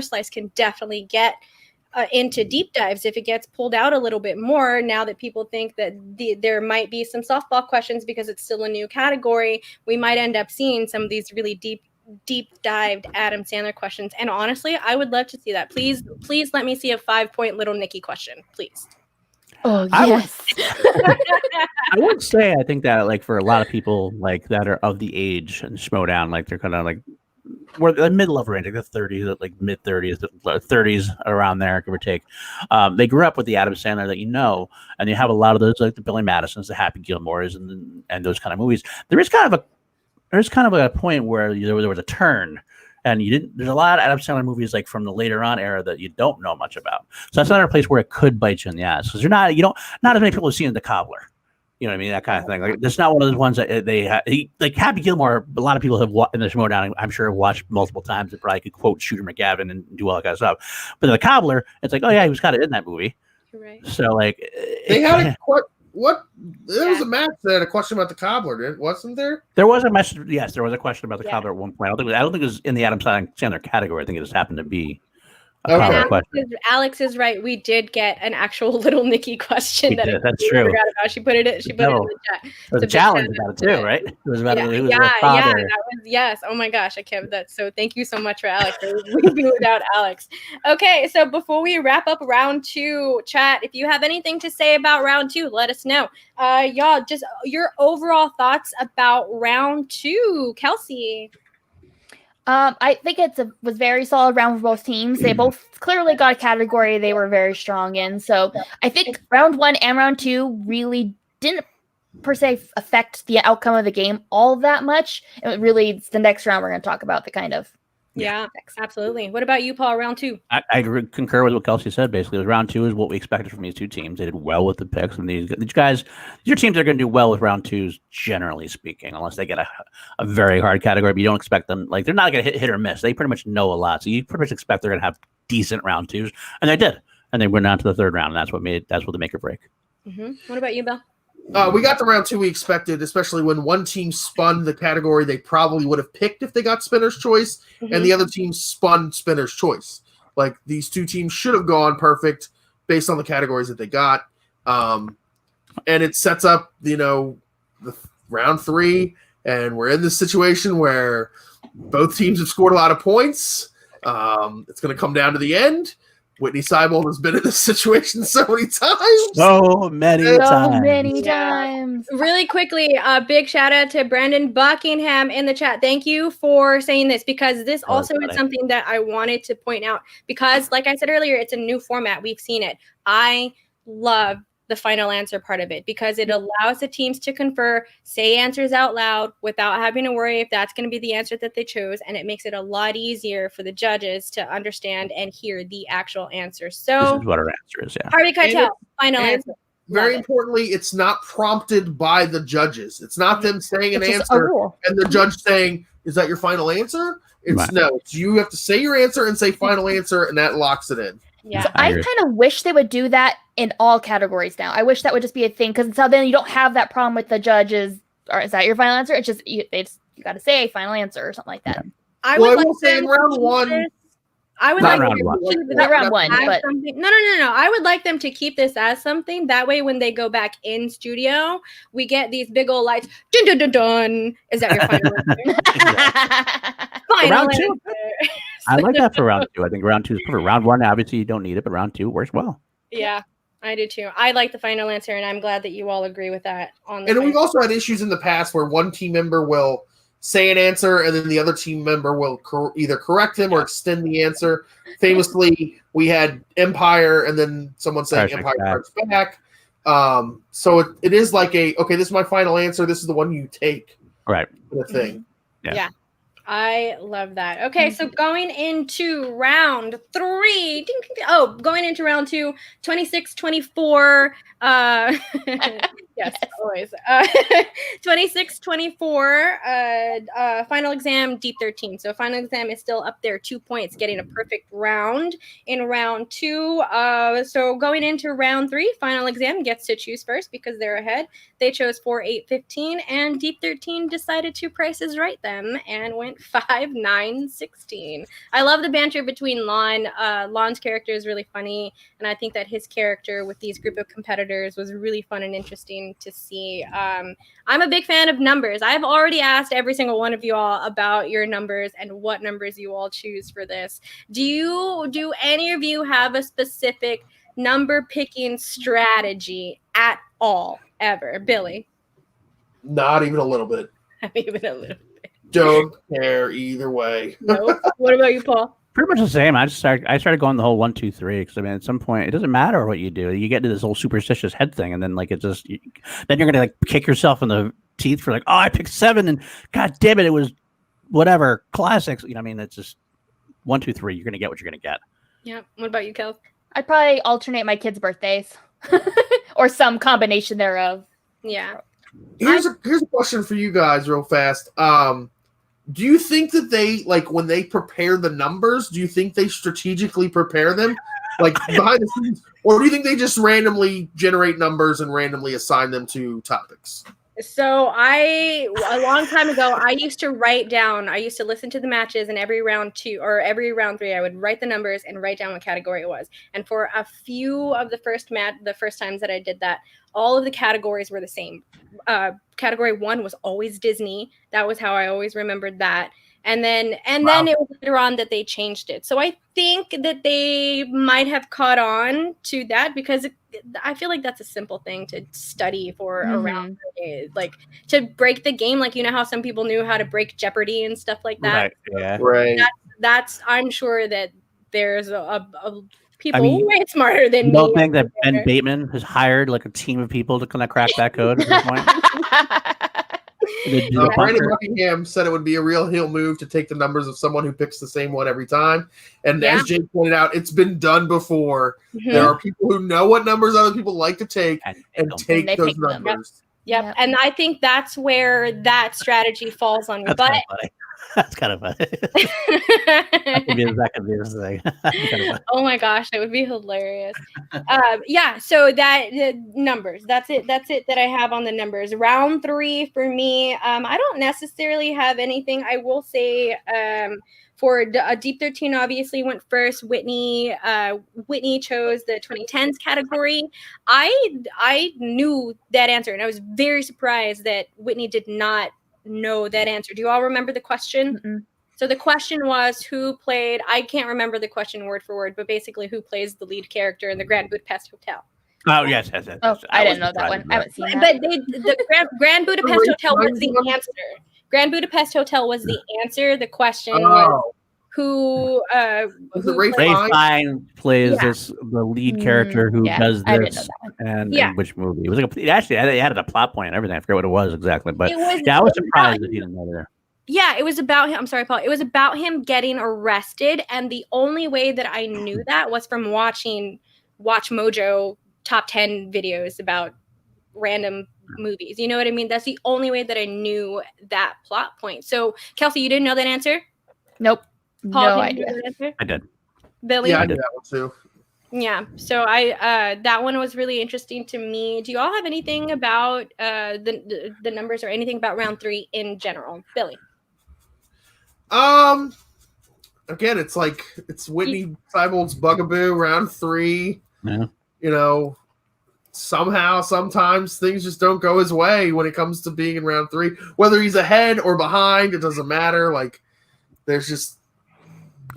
slice can definitely get into deep dives if it gets pulled out a little bit more now that people think that there might be some softball questions because it's still a new category. We might end up seeing some of these really deep dived Adam Sandler questions. And honestly, I would love to see that. Please let me see a 5-point Little Nicky question, please. Oh, I would- yes. I would say I think that like for a lot of people like that are of the age and Schmoedown, like they're kind of like we're the mid-level range, like the 30s, like mid 30s, 30s around there, give or take. They grew up with the Adam Sandler that and you have a lot of those like the Billy Madisons, the Happy Gilmores, and those kind of movies. There's kind of a point where there was a turn. And there's a lot of Adam Sandler movies like from the later on era that you don't know much about. So that's another place where it could bite you in the ass because not as many people have seen The Cobbler. You know what I mean? That kind of thing. Like, it's not one of those ones that like Happy Gilmore. A lot of people have in the Schmoedown, I'm sure, have watched multiple times and probably could quote Shooter McGavin and do all that kind of stuff. But The Cobbler, it's like, oh yeah, he was kind of in that movie. Right. So like, They had there was a match that had a question about The Cobbler, wasn't there? There was a message. Yes, there was a question about The Yeah. Cobbler at one point. I don't think it was in the Adam Sandler category. I think it just happened to be a Okay. Cobbler And question. Alex is right. We did get an actual Little Nicky question. We that did, that's we true. forgot about. She put it in the chat. There was a big challenge shout about out it to too, it. right? It was about it was Yeah, a father. that was, yes. Oh my gosh, I can't. So thank you so much for Alex. We'd be without Alex. Okay, so before we wrap up round 2, chat, if you have anything to say about round 2, let us know. Y'all, just your overall thoughts about round 2, Kelsey. I think was very solid round for both teams. They both clearly got a category they were very strong in. So I think round 1 and round 2 really didn't per se affect the outcome of the game all that much. It really, it's the next round we're going to talk about the kind of Yeah, absolutely. What about you, Paul? Round 2. I concur with what Kelsey said. Basically, round 2 is what we expected from these two teams. They did well with the picks, and these guys, your teams are going to do well with round 2s, generally speaking, unless they get a very hard category. But you don't expect them like they're not going to hit or miss. They pretty much know a lot, so you pretty much expect they're going to have decent round 2s, and they did, and they went on to the third round, and that's what the make or break. What about you, Bill? We got the round 2 we expected, especially when one team spun the category they probably would have picked if they got Spinner's Choice, and the other team spun Spinner's Choice. Like, these two teams should have gone perfect based on the categories that they got. And it sets up, the round 3, and we're in this situation where both teams have scored a lot of points. It's going to come down to the end. Whitney Seibold has been in this situation so many times. So many times. Really quickly, a big shout out to Brandon Buckingham in the chat. Thank you for saying this because this also is something that I wanted to point out because, like I said earlier, it's a new format. We've seen it. I love the final answer part of it because it allows the teams to confer, say answers out loud without having to worry if that's going to be the answer that they chose. And it makes it a lot easier for the judges to understand and hear the actual answer. So this is what our answer is. Yeah. Harvey Keitel, final answer. Very importantly, it's not prompted by the judges. It's not them saying an It's just a answer rule. and the judge saying, "Is that your final answer?" It's Right. no. It's you have to say your answer and say final answer, and that locks it in. Yeah. So I I agree. kind of wish they would do that in all categories now. I wish that would just be a thing because so then you don't have that problem with the judges. Or is that your final answer? It's just you got to say final answer or something like that. I Well, would I will like say them in round to keep 1 this- I would Not like round them one. to keep this Not round 1, as but something. No. I would like them to keep this as something. That way, when they go back in studio, we get these big old lights. Dun dun dun dun. Is that your final answer? Final Round 2. answer. I like that for round 2. I think round 2 is perfect. Round 1, obviously, you don't need it, but round 2 works well. Yeah, I do too. I like the final answer, and I'm glad that you all agree with that. On the And we've final- also had issues in the past where one team member will say an answer, and then the other team member will either correct him or extend the answer. Famously, we had Empire, and then someone saying Strikes Empire Strikes Back. So it is like okay, this is my final answer. This is the one you take. Right. The thing. Yeah. I love that. Okay, so going into round 3. Ding, ding, ding. Oh, going into round 2, 26-24. Yes, always. 26-24. Final exam, deep 13. So final exam is still up there, 2 points, getting a perfect round in round 2. So going into round 3, final exam gets to choose first because they're ahead. They chose 4, 8, 15, and deep 13 decided to Price is Right them and went 5, 9, 16. I love the banter between Lon. Lon's character is really funny, and I think that his character with these group of competitors was really fun and interesting to see. I'm a big fan of numbers. I've already asked every single one of you all about your numbers and what numbers you all choose for this. Do any of you have a specific number picking strategy at all ever? Billy? Not even a little bit. Not even a little bit. Don't care either way. Nope. What about you, Paul? Pretty much the same. I started going the whole 1, 2, 3 because I mean at some point it doesn't matter what you do. You get into this whole superstitious head thing, and then like then you're gonna like kick yourself in the teeth for like, oh, I picked 7, and god damn it was whatever classics. You know, I mean it's just 1, 2, 3. You're gonna get what you're gonna get. Yeah. What about you, Kel? I'd probably alternate my kids' birthdays or some combination thereof. Yeah. Here's a question for you guys, real fast. Do you think that they, like, when they prepare the numbers, do you think they strategically prepare them, like, behind the scenes? Or do you think they just randomly generate numbers and randomly assign them to topics? So a long time ago, I used to write down, I used to listen to the matches, and every round 2 or every round 3, I would write the numbers and write down what category it was. And for a few of the first times that I did that, all of the categories were the same. Category 1 was always Disney. That was how I always remembered that. And then it was later on that they changed it. So I think that they might have caught on to that because I feel like that's a simple thing to study for around, like to break the game. Like, you know how some people knew how to break Jeopardy and stuff like that. Right. Yeah. Right. That's I'm sure that there's a people way smarter than you me. don't think that Ben Bateman has hired like a team of people to kind of crack that code at this point? Brandon Buckingham said it would be a real heel move to take the numbers of someone who picks the same one every time. And as Jake pointed out, it's been done before. Mm-hmm. There are people who know what numbers other people like to take and take those numbers. Yep. And I think that's where that strategy falls on you. That's kind of funny. That could be the thing. Oh my gosh, that would be hilarious. So the numbers. That's it that I have on the numbers. Round 3 for me. I don't necessarily have anything. I will say for a Deep 13 obviously went first. Whitney chose the 2010s category. I knew that answer, and I was very surprised that Whitney did not know that answer. Do you all remember the question? Mm-mm. So the question was I can't remember the question word for word, but basically who plays the lead character in the Grand Budapest Hotel? Oh, yes. Oh, I didn't know that one. I haven't seen that. But the Grand Budapest Hotel was the answer. Grand Budapest Hotel was the answer. The question was who Ray Fiennes plays the lead character who does this and which movie? It was like it added a plot point and everything. I forget what it was exactly, but I was surprised that he didn't know there. Yeah, it was about him. I'm sorry, Paul. It was about him getting arrested, and the only way that I knew that was from watching Watch Mojo top 10 videos about random movies. You know what I mean? That's the only way that I knew that plot point. So, Kelsey, you didn't know that answer? Nope. Paul, no idea. I did. Billy? Yeah, I did that one too. Yeah. So I that one was really interesting to me. Do you all have anything about the numbers or anything about round 3 in general? Billy? Again, it's Whitney Seibold's bugaboo, round 3. Yeah. You know, sometimes things just don't go his way when it comes to being in round 3. Whether he's ahead or behind, it doesn't matter. Like, there's just.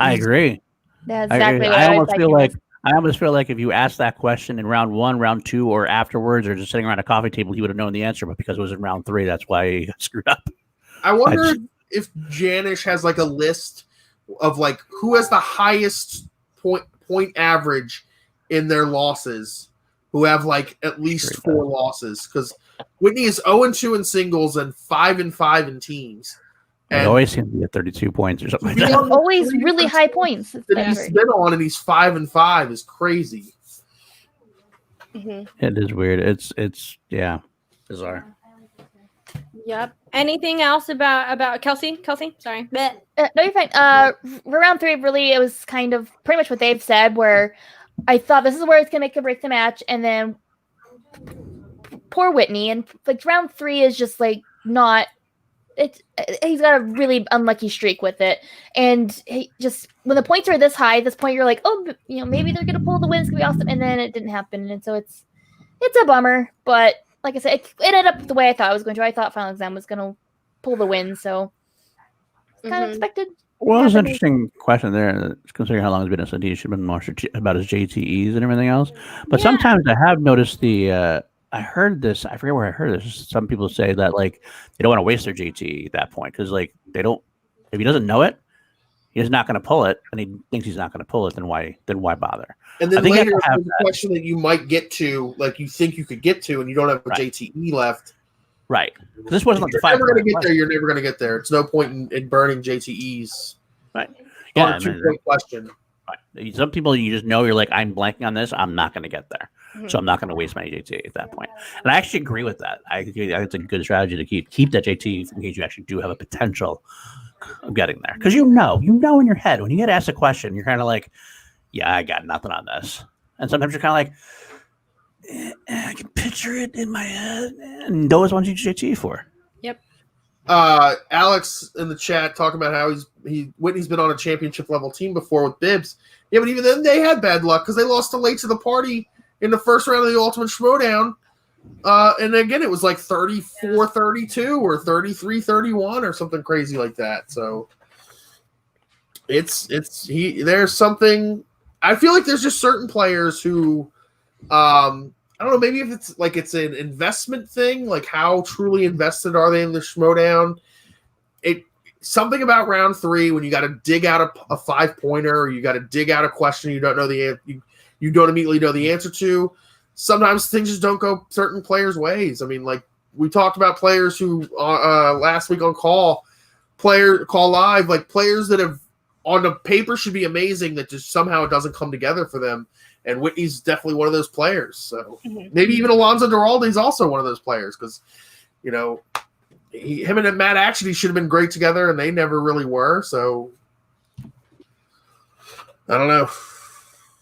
I agree. That's exactly what I almost feel like if you asked that question in round 1, round 2, or afterwards, or just sitting around a coffee table, he would have known the answer. But because it was in round 3, that's why he got screwed up. I wonder if Janish has like a list of like who has the highest point average in their losses, who have like at least 4 losses, because Whitney is 0-2 in singles and 5-5 in teams. It always seems to be at 32 points or something like that. Always really high points. That he's been on, and he's 5-5 is crazy. It is weird. It's bizarre. Yep. Anything else about Kelsey? Kelsey, sorry. No, you're fine. For round 3, really, it was kind of pretty much what they've said, where I thought this is where it's gonna make or break the match, and then poor Whitney, and like round 3 is just like not. He's got a really unlucky streak with it, and he just when the points are this high, at this point you're like, oh, maybe they're gonna pull the win, it's gonna be awesome, and then it didn't happen, and so it's a bummer. But like I said, it ended up the way I thought it was going to. I thought Final Exam was gonna pull the win, so kind of expected. Well, it's an interesting question there, considering how long it's been at he should have been more about his JTEs and everything else. But sometimes I have noticed I heard this. I forget where I heard this. Some people say that like they don't want to waste their JT at that point because like they don't. If he doesn't know it, he's not going to pull it, and he thinks he's not going to pull it. Then why bother? And then later, there's a question that you might get to, like you think you could get to, and you don't have a JTE left. Right. This wasn't like the 5. You're never going to get there. You're never going to get there. It's no point in burning JTEs. Right. Yeah. 2-point question. Right. Some people you just know you're like, I'm blanking on this. I'm not going to get there. So I'm not going to waste my JT at that point. And I actually agree with that. I think it's a good strategy to keep that JT in case you actually do have a potential of getting there. Because you know in your head when you get asked a question, you're kind of like, yeah, I got nothing on this. And sometimes you're kind of like, I can picture it in my head, and those ones you JT for. Yep. Alex in the chat talking about how Whitney's been on a championship level team before with Bibbs. Yeah, but even then they had bad luck because they lost to Late to the Party in the first round of the Ultimate Schmoedown. And again, it was like 34-32 or 33-31 or something crazy like that. So there's something. I feel like there's just certain players who I don't know, maybe if it's like it's an investment thing, like how truly invested are they in the Schmoedown? Something about round 3 when you got to dig out a 5-pointer or you got to dig out a question you don't know you don't immediately know the answer to. Sometimes things just don't go certain players' ways. I mean, like we talked about players who last week on Call Live, like players that have on the paper should be amazing that just somehow it doesn't come together for them. And Whitney's definitely one of those players. So maybe even Alonzo Duralde is also one of those players because, him and Matt actually should have been great together, and they never really were. So I don't know.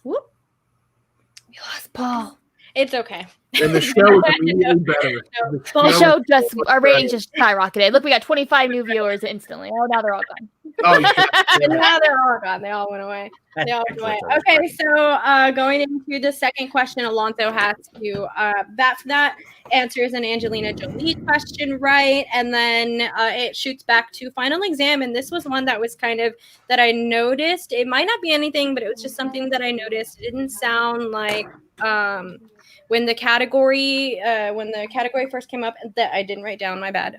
Whoop. We lost Paul. It's okay. And the show is immediately better. The show just our ratings just skyrocketed. Look, we got 25 new viewers instantly. Oh, now they're all gone. Oh, yeah. Now they're all gone. They all went away. Okay, so going into the second question, Alonso has to that answers an Angelina Jolie question right, and then it shoots back to Final Exam. And this was one that was kind of that I noticed. It might not be anything, but it was just something that I noticed. It didn't sound like when the category first came up that I didn't write down, my bad.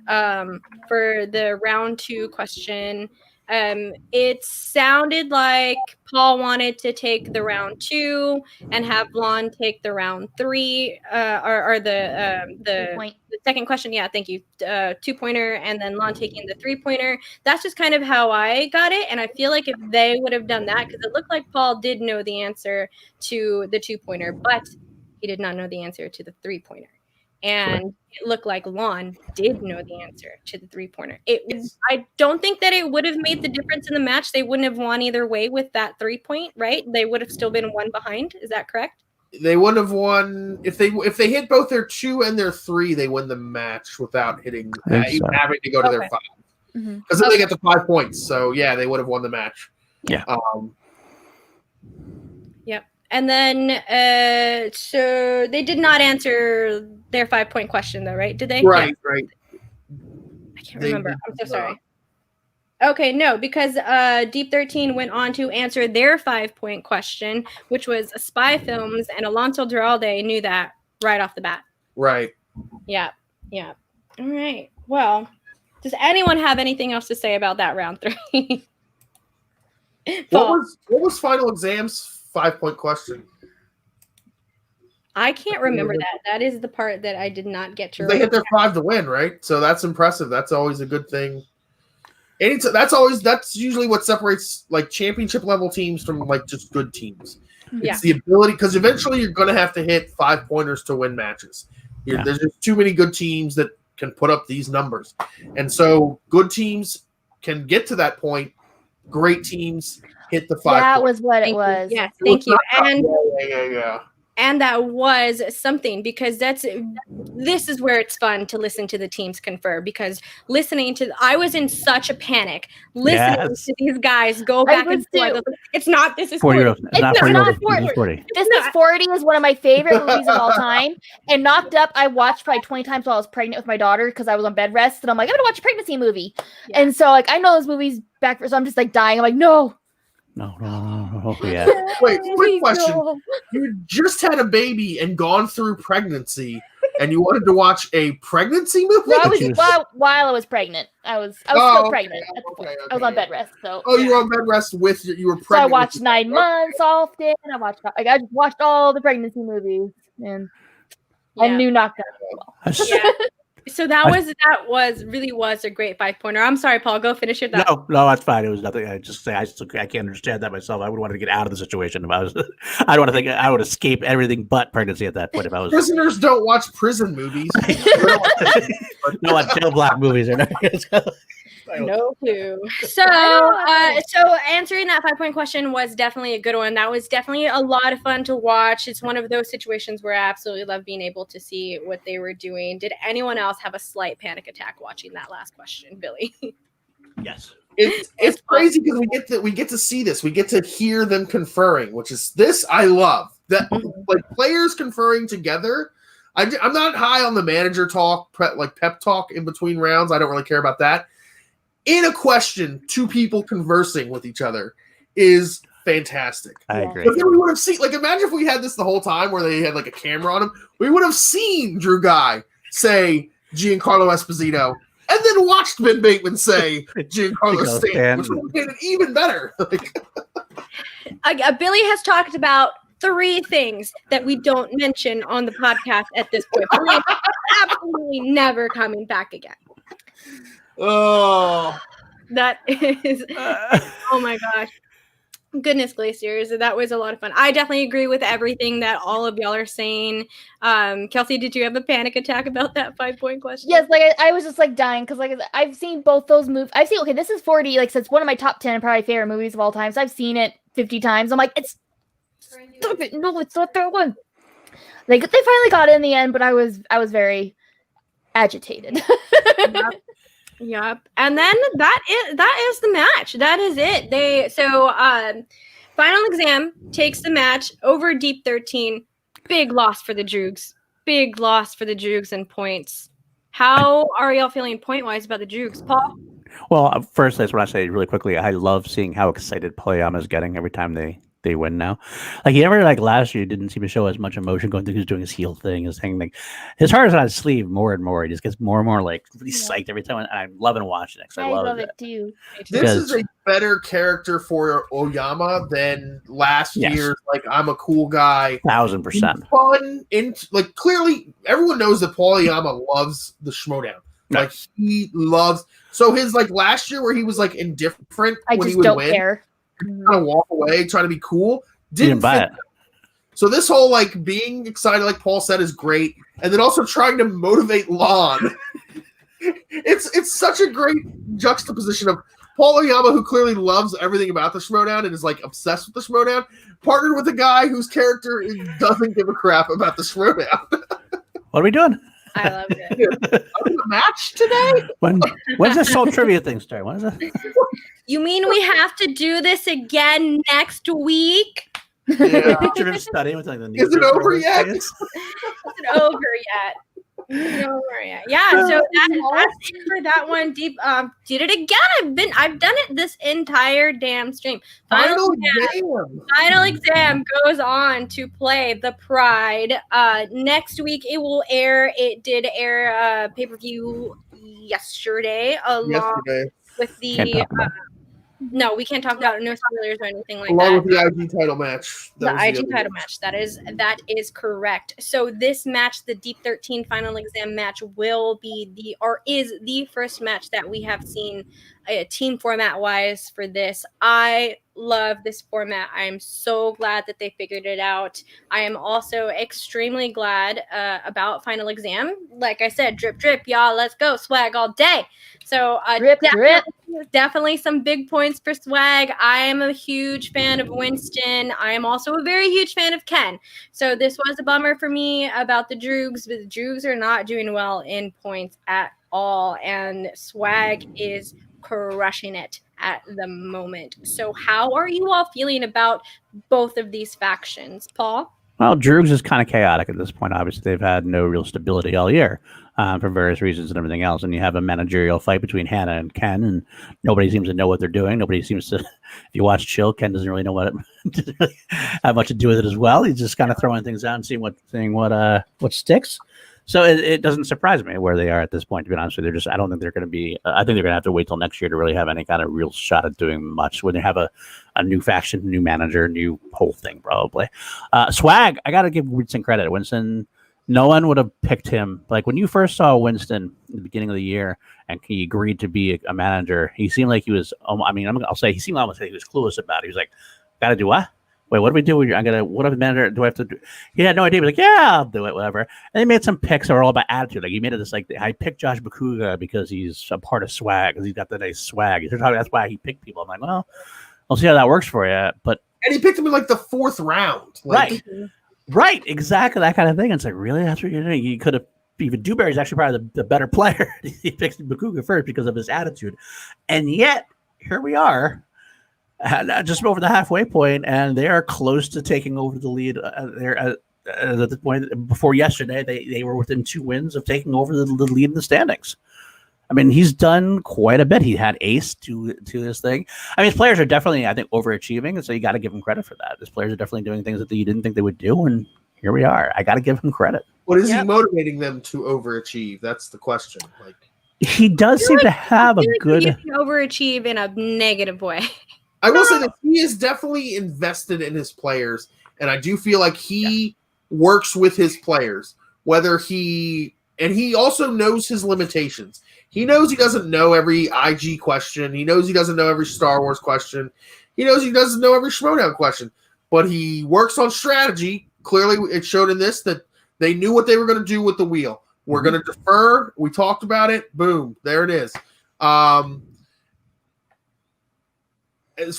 For the round 2 question. It sounded like Paul wanted to take the round 2 and have Blonde take the round 3, or the second question. Yeah, thank you. 2-pointer, and then Lon taking the 3-pointer. That's just kind of how I got it, and I feel like if they would have done that, because it looked like Paul did know the answer to the 2-pointer, but he did not know the answer to the 3-pointer. And it looked like Lon did know the answer to the 3-pointer. I don't think that it would have made the difference in the match. They wouldn't have won either way with that 3-point, right? They would have still been 1 behind. Is that correct? They wouldn't have won if they hit both their 2 and their 3. They win the match without hitting even having to go to their 5 because then they get the 5 points. So yeah, they would have won the match. Yeah. Yep. And then, so they did not answer their 5-point question, though, right? Did they? Right, yeah. right. I can't remember. I'm so sorry. Okay, no, because Deep 13 went on to answer their 5-point question, which was spy films, and Alonso Duralde knew that right off the bat. Right. Yeah, yeah. All right. Well, Does anyone have anything else to say about that round 3? What was final exams 5-point question? I can't remember that. That is the part that I did not get to. They hit their 5 to win, right? So that's impressive. That's always a good thing. That's usually what separates like championship level teams from like just good teams. Yeah. It's the ability, because eventually you're going to have to hit 5-pointers to win matches. There's just too many good teams that can put up these numbers, and so good teams can get to that point. Great teams hit the 5. That was what it was. Yes, thank you. And Yeah. And that was something, because this is where it's fun to listen to the teams confer, because I was in such a panic listening to these guys go back and forth. It's not, this is 40. It's Not 40. 40. This is 40 is one of my favorite movies of all time. And Knocked Up, I watched probably 20 times while I was pregnant with my daughter because I was on bed rest. And I'm like, I'm going to watch a pregnancy movie. Yeah. And so like, I know those movies back, so I'm just like dying. I'm like, no. No. Yeah. Wait, quick question. You just had a baby and gone through pregnancy, and you wanted to watch a pregnancy movie? No, while I was pregnant. I was still pregnant. Okay. I was on bed rest. So you were on bed rest you were pregnant. So I watched 9 months often. I just watched all the pregnancy movies, and I knew Knocked Up as well. Yeah. So that really was a great 5-pointer. I'm sorry, Paul. Go finish your thought. No, that's fine. It was nothing. I can't understand that myself. I would want to get out of the situation if I was. I don't want to think I would escape everything but pregnancy at that point. If I was. Prisoners don't watch prison movies. No, watch jail block movies. No clue. So answering that 5-point question was definitely a good one. That was definitely a lot of fun to watch. It's one of those situations where I absolutely love being able to see what they were doing. Did anyone else have a slight panic attack watching that last question, Billy? Yes. It's crazy because we get to see this. We get to hear them conferring, which is this I love. That like players conferring together. I'm not high on the manager talk, pep talk in between rounds. I don't really care about that. In a question, 2 people conversing with each other is fantastic. I agree. But then we would have seen, like, imagine if we had this the whole time where they had like a camera on him. We would have seen Drew Guy say Giancarlo Esposito, and then watched Ben Bateman say Giancarlo Stanton, which would have made it even better. Billy has talked about 3 things that we don't mention on the podcast at this point. We're absolutely never coming back again. Oh, that is oh my gosh, goodness glaciers, that was a lot of fun. I definitely agree with everything that all of y'all are saying. Kelsey, did you have a panic attack about that 5-point question? Yes, like I was just like dying because like I've seen both those movies. This is 40, like so it's one of my top 10 probably favorite movies of all time, so I've seen it 50 times. I'm like, it's not that one. Like they finally got it in the end, but I was very agitated. Yep. And then that is the match. That is it. Final Exam takes the match over Deep 13. Big loss for the Droogs. Big loss for the Droogs in points. How are y'all feeling point-wise about the Droogs, Paul? Well, first, I just want to say really quickly, I love seeing how excited Poyama is getting every time they win now. Like he never like last year didn't seem to show as much emotion going through. He was doing his heel thing, his thing. Like his heart is on his sleeve more and more. He just gets more and more like really psyched every time. And I'm loving watching it. I love it too. This is a better character for Oyama than last year's. Like I'm a cool guy. 1000%. Fun. Like clearly, everyone knows that Paul Oyama loves the Schmoedown. Like he loves. So his like last year where he was like indifferent. I when just he would don't win, care. kind of walk away, trying to be cool. Didn't buy it. So this whole like being excited, like Paul said, is great, and then also trying to motivate Lon. it's such a great juxtaposition of Paul Oyama, who clearly loves everything about the Schmoedown and is like obsessed with the Schmoedown, partnered with a guy whose character doesn't give a crap about the Schmoedown. What are we doing? I love it. Are we a match today? When's this whole trivia thing start? When is it? You mean we have to do this again next week? Yeah. Trivia study with like the Is it over yet? Is it over yet? Yeah, so that's it for that one. Deep did it again. I've done it this entire damn stream. Final exam goes on to play the Pride. Next week it will air. It did air pay-per-view yesterday, along Yesterday, with Can't the talk about it. no, we can't talk about no spoilers or anything like along that. with the IG title match. That The was IG other title one. match. That is correct. So this match, the Deep 13 final exam match, is the first match that we have seen team format wise for this. I love this format. I'm so glad that they figured it out. I am also extremely glad about final exam. Like I said, drip drip, y'all. Let's go swag all day. So Drip, drip. definitely some big points for swag. I am a huge fan of Winston. I am also a very huge fan of Ken. So this was a bummer for me about the Droogs, but the Droogs are not doing well in points at all. And swag is crushing it at the moment. So how are you all feeling about both of these factions, Paul? Well, Droogs is kind of chaotic at this point. Obviously, they've had no real stability all year for various reasons and everything else. And you have a managerial fight between Hannah and Ken, and nobody seems to know what they're doing. Nobody seems to. If you watch Chill, Ken doesn't really know what doesn't really have much to do with it as well. He's just kind of throwing things out and seeing what sticks. So it doesn't surprise me where they are at this point. To be honest with you, I don't think they're going to be. I think they're going to have to wait till next year to really have any kind of real shot at doing much. When they have a new faction, new manager, new whole thing, probably. Swag, I got to give Winston credit. Winston, no one would have picked him. Like when you first saw Winston at the beginning of the year, and he agreed to be a manager, he seemed like he was. I'll say he seemed almost like he was clueless about it. He was like, "Got to do what? Wait, what do we do? What if the manager, do I have to do?" He had no idea. He was like, "Yeah, I'll do it, whatever." And he made some picks that were all about attitude. Like he made it this, like, I picked Josh Bakuga because he's a part of swag, because he's got the nice swag. That's why he picked people. I'm like, well, I'll see how that works for you. But And he picked him in like the 4th round. Like, right, exactly that kind of thing. It's like, really, that's what you're doing? You could have. Even Dewberry's actually probably the better player. He picked Bakuga first because of his attitude, and yet here we are. Just over the halfway point, and they are close to taking over the lead. They're at the point before yesterday. They were within 2 wins of taking over the lead in the standings. I mean, he's done quite a bit. He had ace to this thing. I mean, his players are definitely, I think, overachieving, and so you got to give him credit for that. His players are definitely doing things that you didn't think they would do, and here we are. I got to give him credit. what is he motivating them to overachieve? That's the question. Like, he does seem to have a good. You can overachieve in a negative way. I will say that he is definitely invested in his players, and I do feel like he works with his players. He also knows his limitations. He knows he doesn't know every IG question. He knows he doesn't know every Star Wars question. He knows he doesn't know every Schmoedown question. But he works on strategy. Clearly, it showed in this that they knew what they were going to do with the wheel. We're going to defer. We talked about it. Boom. There it is. As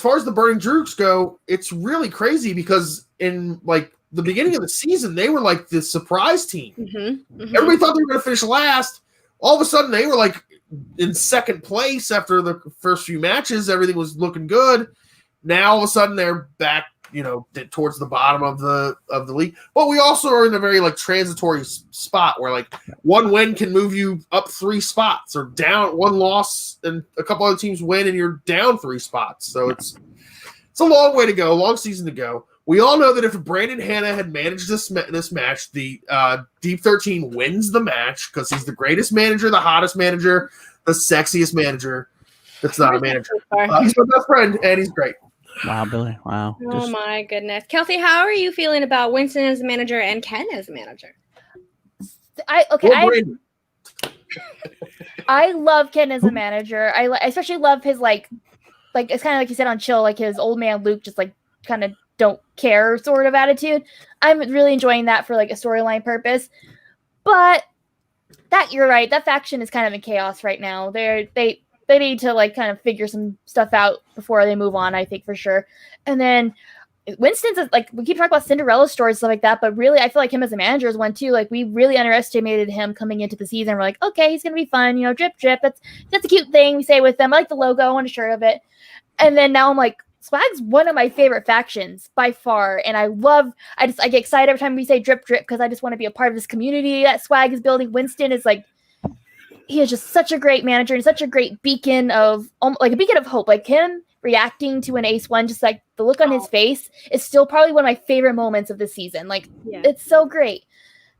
far as the Burning Droogs go, it's really crazy because in like the beginning of the season, they were like the surprise team. Everybody thought they were going to finish last. All of a sudden, they were like in 2nd place after the first few matches. Everything was looking good. Now, all of a sudden, they're back, towards the bottom of the league. But we also are in a very like transitory spot where like 1 win can move you up 3 spots, or down 1 loss and a couple other teams win and you're down 3 spots. So it's a long way to go, long season to go. We all know that if Brandon Hannah had managed this match, the Deep 13 wins the match because he's the greatest manager, the hottest manager, the sexiest manager. That's not a manager. He's my best friend, and he's great. Wow, Billy. Wow. Oh my goodness. Kelsey, how are you feeling about Winston as a manager and Ken as a manager? I love Ken as a manager. I especially love his like it's kind of like you said on Chill, like his old man Luke, just like kind of don't care sort of attitude. I'm really enjoying that for like a storyline purpose. But that you're right, that faction is kind of in chaos right now. They need to like kind of figure some stuff out before they move on, I think, for sure. And then Winston's like, we keep talking about Cinderella stories, stuff like that, but really I feel like him as a manager is one too. Like we really underestimated him coming into the season. We're like, okay, he's gonna be fun, drip drip. That's a cute thing we say with them. I like the logo, I want a shirt of it. And then now I'm like, Swag's one of my favorite factions by far, and I get excited every time we say drip drip because I just want to be a part of this community that Swag is building. Winston is like, he is just such a great manager and such a great beacon of hope. Like him reacting to an ace one, just like the look on his face is still probably one of my favorite moments of the season. Like it's so great.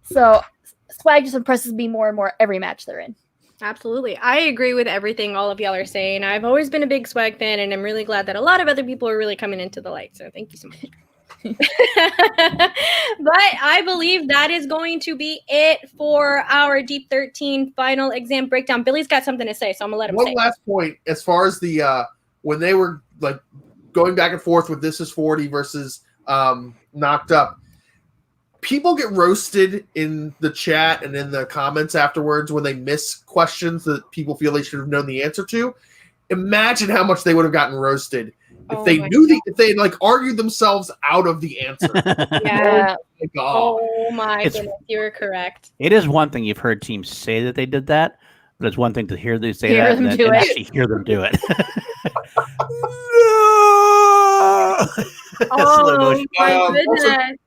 So Swag just impresses me more and more every match they're in. Absolutely. I agree with everything all of y'all are saying. I've always been a big swag fan, and I'm really glad that a lot of other people are really coming into the light. So thank you so much. But I believe that is going to be it for our Deep 13 final exam breakdown. Billy's got something to say, so I'm going to let him say One last point, as far as the when they were like going back and forth with This Is 40 versus Knocked Up, people get roasted in the chat and in the comments afterwards when they miss questions that people feel they should have known the answer to. Imagine how much they would have gotten roasted if they knew if they like argued themselves out of the answer. Yeah. Oh my God. Oh my goodness, you're correct. It is one thing you've heard teams say that they did that, but it's one thing to hear them say Hear that them and, do and it. actually hear them do it. Oh motion. my Also, goodness.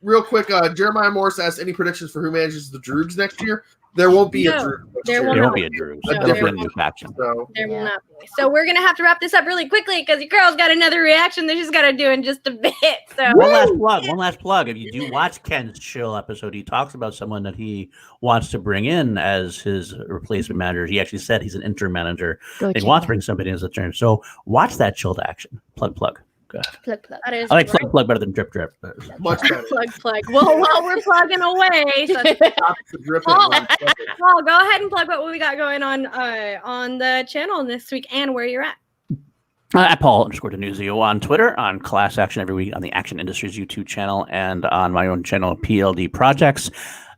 real quick, Jeremiah Morris asked any predictions for who manages the Droogs next year. There won't be a No, Droog next there year. will There not won't be a Drew. A No, There'll be a different new faction. So There will Yeah. not be. So we're gonna have to wrap this up really quickly because your girl's got another reaction that she's got to do in just a bit. So One last plug. If you do watch Ken's chill episode, he talks about someone that he wants to bring in as his replacement manager. He actually said he's an interim manager. Go He check wants it to bring somebody in as a turn. So watch that chilled action. Plug. Go ahead. out. Plug, plug. that is I like plug better than drip. But much better. plug. Well, while we're plugging away, so Paul, Paul, go ahead and plug what we got going on the channel this week and where you're at. At Paul_Denuzio on Twitter, on Class Action every week on the Action Industries YouTube channel, and on my own channel, PLD Projects.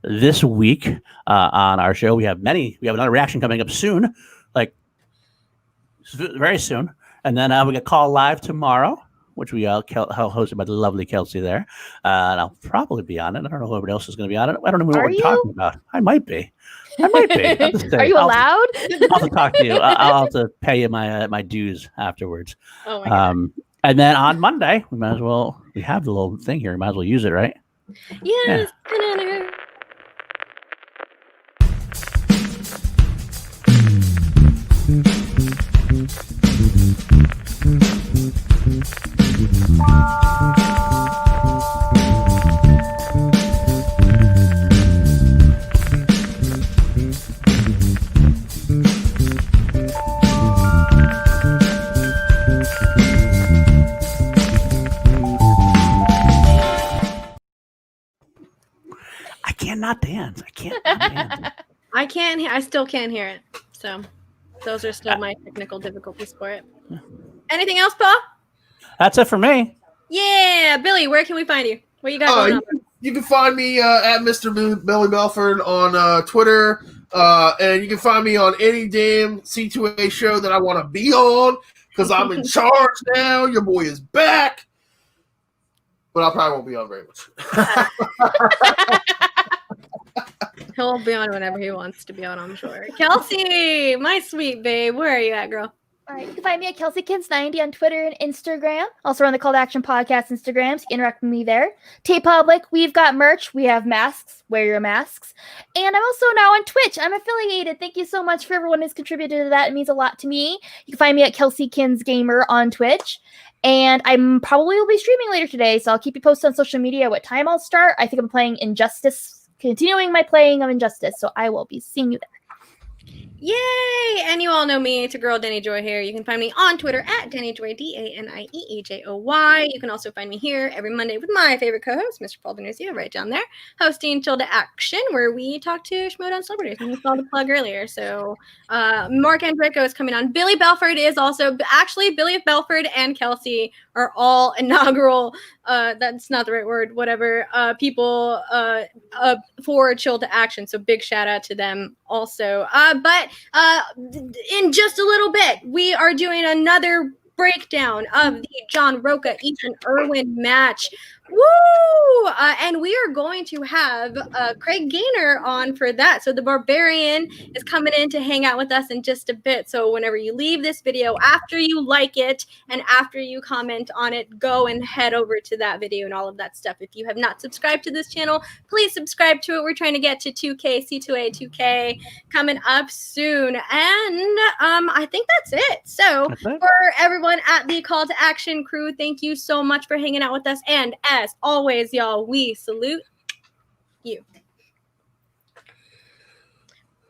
This week on our show, we have another reaction coming up soon, like very soon. And then we get Call Live tomorrow, which we hosted by the lovely Kelsey there. And I'll probably be on it. I don't know who everybody else is going to be on it. I don't know what Are we're you? talking about. I might be. Are you allowed? I'll have to talk to you. I'll have to pay you my dues afterwards. Oh my god. And then on Monday, we have the little thing here. We might as well use it, right? Yes. I cannot dance. I can't dance. I still can't hear it. So those are still my technical difficulties for it. Anything else, Paul? That's it for me. Yeah, Billy, where can we find you? What you got going on? You can find me at Mr. Billy Belford on Twitter, and you can find me on any damn C2A show that I want to be on because I'm in charge now. Your boy is back, but I probably won't be on very much. He'll be on whenever he wants to be on, I'm sure. Kelsey, my sweet babe, where are you at, girl? All right, you can find me at KelseyKids90 on Twitter and Instagram. Also on the Call to Action Podcast Instagram, so you can interact with me there. T-Public, we've got merch. We have masks. Wear your masks. And I'm also now on Twitch. I'm affiliated. Thank you so much for everyone who's contributed to that. It means a lot to me. You can find me at KelseyKinsGamer on Twitch. And I'm probably will be streaming later today, so I'll keep you posted on social media what time I'll start. I think I'm playing Injustice, continuing my playing of Injustice, so I will be seeing you there. Yay! And you all know me. It's your girl, Danie Joy here. You can find me on Twitter at DanieJoy, DanieEjoy. You can also find me here every Monday with my favorite co-host, Mr. Paul Denuzio, right down there, hosting Chill to Action, where we talk to Schmoedown celebrities. And we saw the plug earlier. So Mark Andrico is coming on. Billy Belford is also, actually, Billy Belford and Kelsey are all inaugural, that's not the right word, whatever, people for Chill to Action. So big shout out to them also. But in just a little bit, we are doing another breakdown of the John Roca Ethan Irwin match. Woo! And we are going to have Craig Gaynor on for that. So the Barbarian is coming in to hang out with us in just a bit. So whenever you leave this video, after you like it and after you comment on it, go and head over to that video and all of that stuff. If you have not subscribed to this channel, please subscribe to it. We're trying to get to 2K, C2A 2K coming up soon. And I think that's it. So for everyone at the Call to Action crew, thank you so much for hanging out with us. And as always, y'all, we salute you.